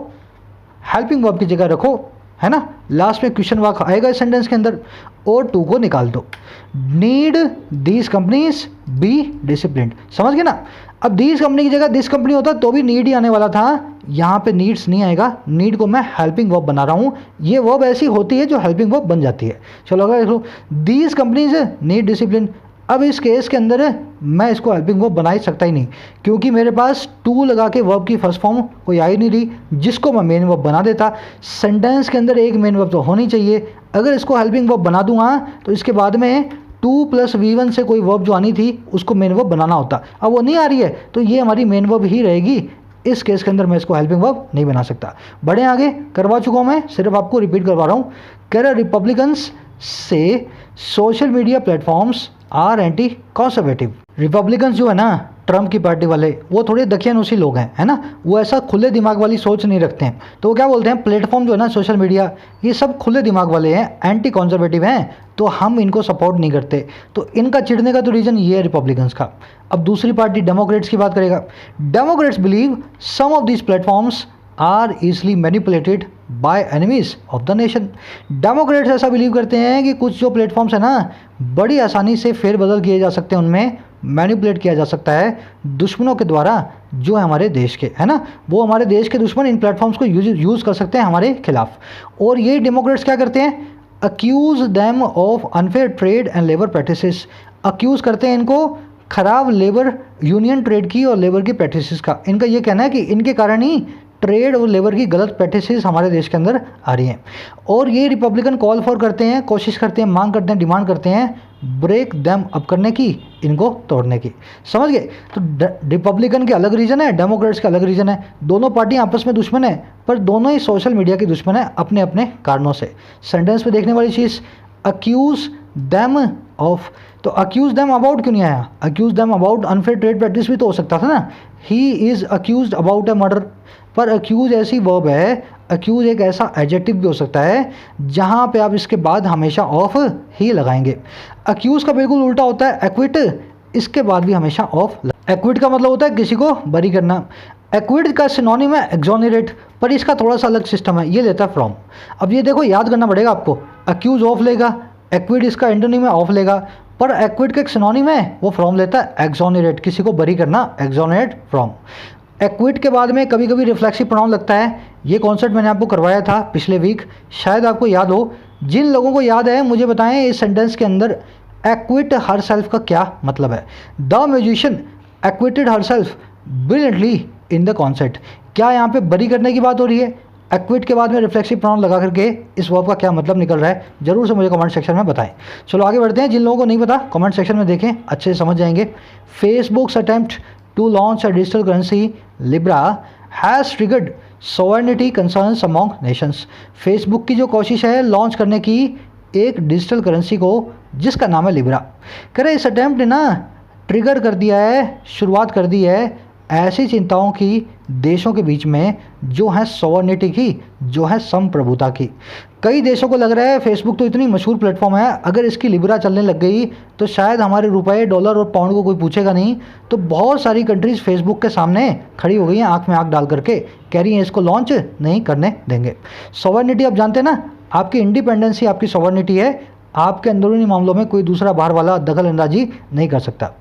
हेल्पिंग वर्ब की जगह रखो, है ना। लास्ट में क्वेश्चन मार्क आएगा इस सेंटेंस के अंदर, और टू को निकाल दो। Need these companies be disciplined. समझ गए ना? अब दीज कंपनी की जगह दिस कंपनी होता तो भी नीड ही आने वाला था, यहाँ पे नीड्स नहीं आएगा। नीड को मैं हेल्पिंग वर्ब बना रहा हूँ। ये वर्ब ऐसी होती है जो हेल्पिंग वर्ब बन जाती है। चलो अगर देख लो, दीज कंपनीज नीड डिसिप्लिन। अब इस केस के अंदर मैं इसको हेल्पिंग वर्ब बना ही सकता ही नहीं, क्योंकि मेरे पास टू लगा के वर्ब की फर्स्ट फॉर्म कोई आई नहीं रही, जिसको मैं मेन वर्ब बना देता। सेंटेंस के अंदर एक मेन वर्ब तो होनी चाहिए। अगर इसको हेल्पिंग वर्ब बना दूंगा तो इसके बाद में टू प्लस V1 से कोई वर्ब जो आनी थी उसको मेन वर्ब बनाना होता। अब वो नहीं आ रही है तो ये हमारी मेन वर्ब ही रहेगी। इस केस के अंदर मैं इसको हेल्पिंग वर्ब नहीं बना सकता। बढ़े आगे, करवा चुका हूँ मैं, सिर्फ आपको रिपीट करवा रहा हूँ। कह रहे रिपब्लिकन्स से social media platforms are anti conservative. Republicans जो है ना, ट्रम्प की पार्टी वाले, वो थोड़े दखियानुसी लोग हैं, है ना। वो ऐसा खुले दिमाग वाली सोच नहीं रखते हैं, तो वो क्या बोलते हैं, प्लेटफॉर्म जो है ना सोशल मीडिया, ये सब खुले दिमाग वाले हैं, एंटी कंजर्वेटिव हैं, तो हम इनको सपोर्ट नहीं करते। तो इनका चिढ़ने का तो रीज़न ये है रिपब्लिकन्स का। अब दूसरी पार्टी डेमोक्रेट्स की बात करेगा। Democrats believe some of this platforms are easily manipulated by enemies of the nation. Democrats ऐसा बिलीव करते हैं कि कुछ जो प्लेटफॉर्म्स है ना, बड़ी आसानी से फेरबदल किए जा सकते हैं, उनमें मैनिपुलेट किया जा सकता है दुश्मनों के द्वारा, जो है हमारे देश के, है ना। वो हमारे देश के दुश्मन इन प्लेटफॉर्म्स को यूज़ कर सकते हैं हमारे खिलाफ। और ये डेमोक्रेट्स क्या करते हैं, accuse them of unfair trade and labour practices, accuse करते हैं इनको खराब लेबर यूनियन ट्रेड की और लेबर की प्रैक्टिसेस का। इनका ये कहना है कि इनके कारण ही ट्रेड और लेबर की गलत प्रैक्टिसेस हमारे देश के अंदर आ रही हैं। और ये रिपब्लिकन कॉल फॉर करते हैं, कोशिश करते हैं, मांग करते हैं, डिमांड करते हैं ब्रेक देम अप करने की, इनको तोड़ने की। समझ गए? तो रिपब्लिकन के अलग रीजन है, डेमोक्रेट्स के अलग रीजन है। दोनों पार्टियां आपस में दुश्मन है, पर दोनों ही सोशल मीडिया की दुश्मन है अपने अपने कारणों से। सेंटेंस में देखने वाली चीज़ अक्यूज देम ऑफ, तो अक्यूज देम अबाउट क्यों नहीं आया? Accuse them about unfair trade practice भी तो हो सकता था ना। He is accuse about a murder, पर अक्यूज ऐसी वर्ब है, अक्यूज एक ऐसा एडजेक्टिव भी हो सकता है जहाँ पे आप इसके बाद हमेशा ऑफ ही लगाएंगे। अक्यूज का बिल्कुल उल्टा होता है एक्विट, इसके बाद भी हमेशा ऑफ। एक्विट का मतलब होता है किसी को बरी करना। एक्विट का सिनोनिम है एक्सोनरेट, पर इसका थोड़ा सा अलग सिस्टम है, ये लेता है फ्रॉम। अब ये देखो याद करना पड़ेगा आपको, अक्यूज ऑफ लेगा, एक्विट इसका एंटोनिम है ऑफ लेगा, पर एक्विट का एक सिनोनिम है वो फ्रॉम लेता है एक्सोनरेट, किसी को बरी करना, एक्सोनरेट फ्रॉम। एक्विट के बाद में कभी कभी रिफ्लेक्सिव प्रोनाउन लगता है, ये कॉन्सेप्ट मैंने आपको करवाया था पिछले वीक, शायद आपको याद हो। जिन लोगों को याद है मुझे बताएं इस सेंटेंस के अंदर एक्विट हर सेल्फ का क्या मतलब है। The musician acquitted her self brilliantly in the concert, क्या यहाँ पे बरी करने की बात हो रही है? एक्विट के बाद में रिफ्लेक्सिव प्रोनाउन लगा करके इस वर्ब का क्या मतलब निकल रहा है, जरूर से मुझे कमेंट सेक्शन में बताएं। चलो आगे बढ़ते हैं, जिन लोगों को नहीं पता कमेंट सेक्शन में देखें, अच्छे से समझ जाएंगे। Facebook's attempt to launch a digital currency Libra has triggered sovereignty concerns among nations. Facebook की जो कोशिश है लॉन्च करने की एक डिजिटल करेंसी को जिसका नाम है लिब्रा, कह रहे इस अटेम्प्ट ने ना ट्रिगर कर दिया है, शुरुआत कर दी है ऐसी चिंताओं की देशों के बीच में जो है सॉवरेनिटी की, जो है संप्रभुता की। कई देशों को लग रहा है फेसबुक तो इतनी मशहूर प्लेटफॉर्म है, अगर इसकी लिब्रा चलने लग गई तो शायद हमारे रुपए, डॉलर और पाउंड को कोई पूछेगा नहीं। तो बहुत सारी कंट्रीज़ फेसबुक के सामने खड़ी हो गई हैं आंख में आंख डाल करके, कह रही हैं इसको लॉन्च नहीं करने देंगे। सॉवरेनिटी आप जानते हैं ना, आपकी इंडिपेंडेंसी आपकी सॉवरेनिटी है, आपके अंदरूनी मामलों में कोई दूसरा बाहर वाला दखल अंदाजी नहीं कर सकता।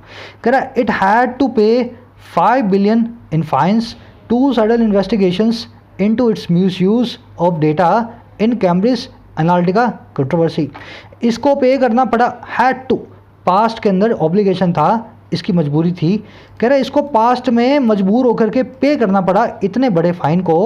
कह रहा इट हैड टू पे 5 billion in fines to settle investigations into its misuse of data in Cambridge Analytica controversy। इसको पे करना पड़ा, हैड टू पास्ट के अंदर ऑब्लिगेशन था, इसकी मजबूरी थी। कह रहे इसको पास्ट में मजबूर होकर के पे करना पड़ा इतने बड़े फाइन को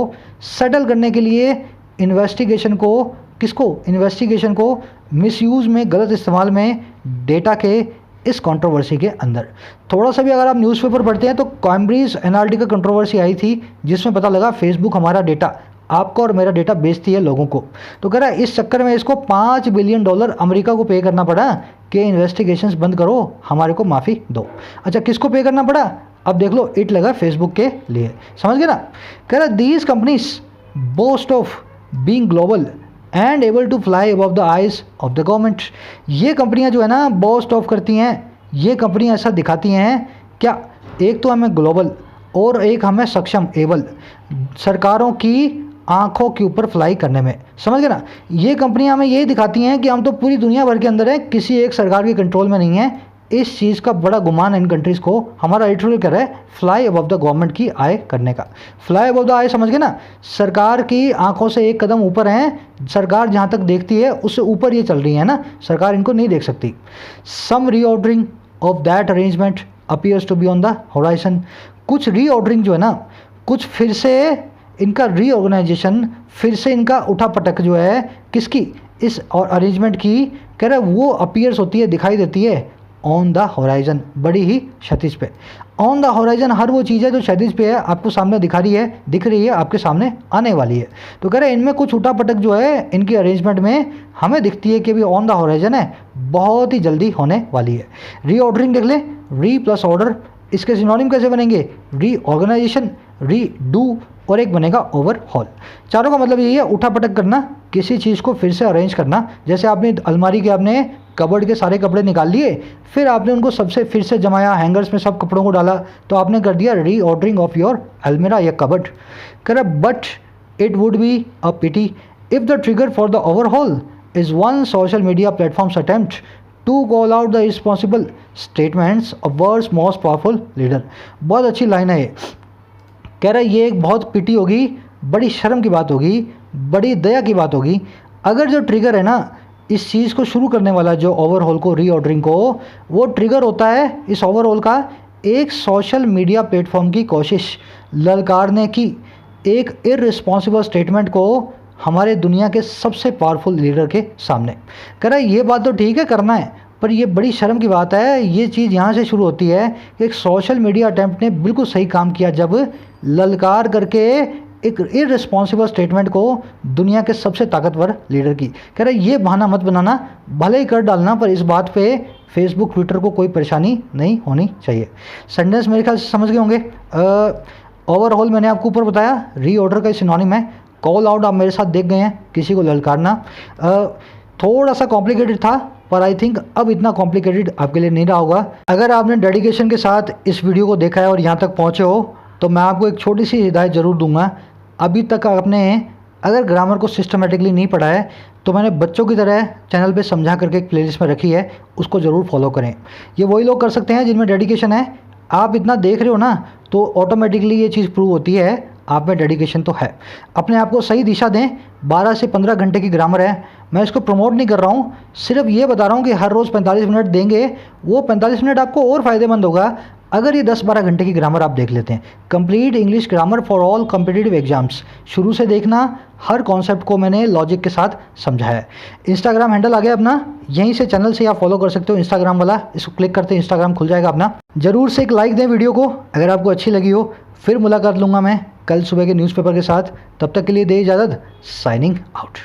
सेटल करने के लिए इन्वेस्टिगेशन को, किसको? इन्वेस्टिगेशन को मिसयूज़ में, गलत इस्तेमाल में डेटा के इस कंट्रोवर्सी के अंदर। थोड़ा सा भी अगर आप न्यूज़पेपर पढ़ते हैं तो कैम्ब्रिज एनालिटिका कंट्रोवर्सी आई थी जिसमें पता लगा फेसबुक हमारा डेटा, आपका और मेरा डेटा बेचती है लोगों को। तो कह रहा है इस चक्कर में इसको $5 बिलियन अमेरिका को पे करना पड़ा कि इन्वेस्टिगेशंस बंद करो, हमारे को माफ़ी दो। अच्छा किसको पे करना पड़ा? अब देख लो, इट लगा फेसबुक के लिए, समझ गए ना। कह रहा these companies boast of being global and able to fly above the eyes of the government. ये कंपनियां जो है ना बोस्ट ऑफ करती हैं, ये कंपनियां ऐसा दिखाती हैं क्या, एक तो हमें ग्लोबल और एक हमें सक्षम, एबल, सरकारों की आंखों के ऊपर फ्लाई करने में, समझ गए ना। ये कंपनियां हमें ये दिखाती हैं कि हम तो पूरी दुनिया भर के अंदर हैं, किसी एक सरकार के कंट्रोल में नहीं है। इस चीज़ का बड़ा गुमान है इन कंट्रीज़ को। हमारा एडिटोरियल कह रहा है फ्लाई अबव द गवर्नमेंट की आय करने का। फ्लाई अबव द आय समझ गए ना, सरकार की आंखों से एक कदम ऊपर हैं, सरकार जहाँ तक देखती है उससे ऊपर ये चल रही है ना, सरकार इनको नहीं देख सकती। Some reordering of that arrangement appears to be on the horizon. कुछ रीऑर्डरिंग जो है ना, कुछ फिर से इनका रीऑर्गेनाइजेशन, फिर से इनका उठापटक जो है किसकी, इस और अरेंजमेंट की, कह रहा है वो अपीयर्स होती है, दिखाई देती है ऑन द होराइजन, बड़ी ही क्षतिज पे। ऑन द होराइजन हर वो चीज़ है जो क्षतिज पे है, आपको सामने दिख रही है, आपके सामने आने वाली है। तो कह रहे हैं इनमें कुछ उठापटक जो है इनकी अरेंजमेंट में हमें दिखती है कि भी ऑन द होराइजन है, बहुत ही जल्दी होने वाली है। रीऑर्डरिंग देख ले, री प्लस ऑर्डर, इसके सिनोनिम कैसे बनेंगे? रीऑर्गेनाइजेशन, रीडू और एक बनेगा ओवरहॉल। चारों का मतलब यही है, उठापटक करना, किसी चीज़ को फिर से अरेंज करना। जैसे आपने अलमारी के आपने कबर्ड के सारे कपड़े निकाल लिए, फिर आपने उनको सबसे फिर से जमाया, हैंगर्स में सब कपड़ों को डाला, तो आपने कर दिया रीऑर्डरिंग ऑफ योर अलमीरा या कबर्ड। कर but it would be a pity if the trigger for the overhaul is one social media platforms attempt to call out the responsible statements of world's most powerful leader. बहुत अच्छी line है ये। कह रहा है ये एक बहुत पिटी होगी, बड़ी शर्म की बात होगी, बड़ी दया की बात होगी अगर जो ट्रिगर है ना इस चीज़ को शुरू करने वाला जो ओवरहॉल को, रीऑर्डरिंग को, वो ट्रिगर होता है इस ओवरहॉल का एक सोशल मीडिया प्लेटफॉर्म की कोशिश ललकारने की, एक इररिस्पॉन्सिबल स्टेटमेंट को हमारे दुनिया के सबसे पावरफुल लीडर के सामने। कह रहा है ये बात तो ठीक है करना है, पर ये बड़ी शर्म की बात है, ये चीज़ यहाँ से शुरू होती है कि एक सोशल मीडिया अटेम्प्ट ने बिल्कुल सही काम किया जब ललकार करके एक इररिस्पॉन्सिबल स्टेटमेंट को दुनिया के सबसे ताकतवर लीडर की। कह रहा है ये बहाना मत बनाना, भले ही कर डालना, पर इस बात पे फेसबुक ट्विटर को कोई परेशानी नहीं होनी चाहिए। सेंटेंस मेरे ख्याल से समझ गए होंगे। ओवरऑल मैंने आपको ऊपर बताया, रीऑर्डर का सिनोनिम है। कॉल आउट आप मेरे साथ देख गए हैं, किसी को ललकारना। थोड़ा सा कॉम्प्लिकेटेड था, पर आई थिंक अब इतना कॉम्प्लिकेटेड आपके लिए नहीं रहा होगा। अगर आपने डेडिकेशन के साथ इस वीडियो को देखा है और यहाँ तक पहुँचे हो, तो मैं आपको एक छोटी सी हिदायत ज़रूर दूंगा। अभी तक आपने अगर ग्रामर को सिस्टमेटिकली नहीं पढ़ा है, तो मैंने बच्चों की तरह चैनल पे समझा करके एक प्लेलिस्ट में रखी है, उसको ज़रूर फॉलो करें। ये वही लोग कर सकते हैं जिनमें डेडिकेशन है। आप इतना देख रहे हो ना, तो ऑटोमेटिकली ये चीज़ प्रूव होती है आप में डेडिकेशन तो है। अपने आप को सही दिशा दें। 12 से 15 घंटे की ग्रामर है, मैं इसको प्रमोट नहीं कर रहा हूँ, सिर्फ ये बता रहा हूँ कि हर रोज़ 45 मिनट देंगे, वो 45 मिनट आपको और फ़ायदेमंद होगा अगर ये 10-12 घंटे की ग्रामर आप देख लेते हैं। Complete English grammar for all competitive exams, शुरू से देखना, हर कॉन्सेप्ट को मैंने लॉजिक के साथ समझाया है। इंस्टाग्राम हैंडल आ गया अपना, यहीं से चैनल से आप फॉलो कर सकते हो, इंस्टाग्राम वाला, इसको क्लिक करते हैं इंस्टाग्राम खुल जाएगा अपना। ज़रूर से एक लाइक दें वीडियो को अगर आपको अच्छी लगी हो। फिर मुलाकात लूँगा मैं कल सुबह के न्यूज़पेपर के साथ, तब तक के लिए दे इजाज़त, साइनिंग आउट।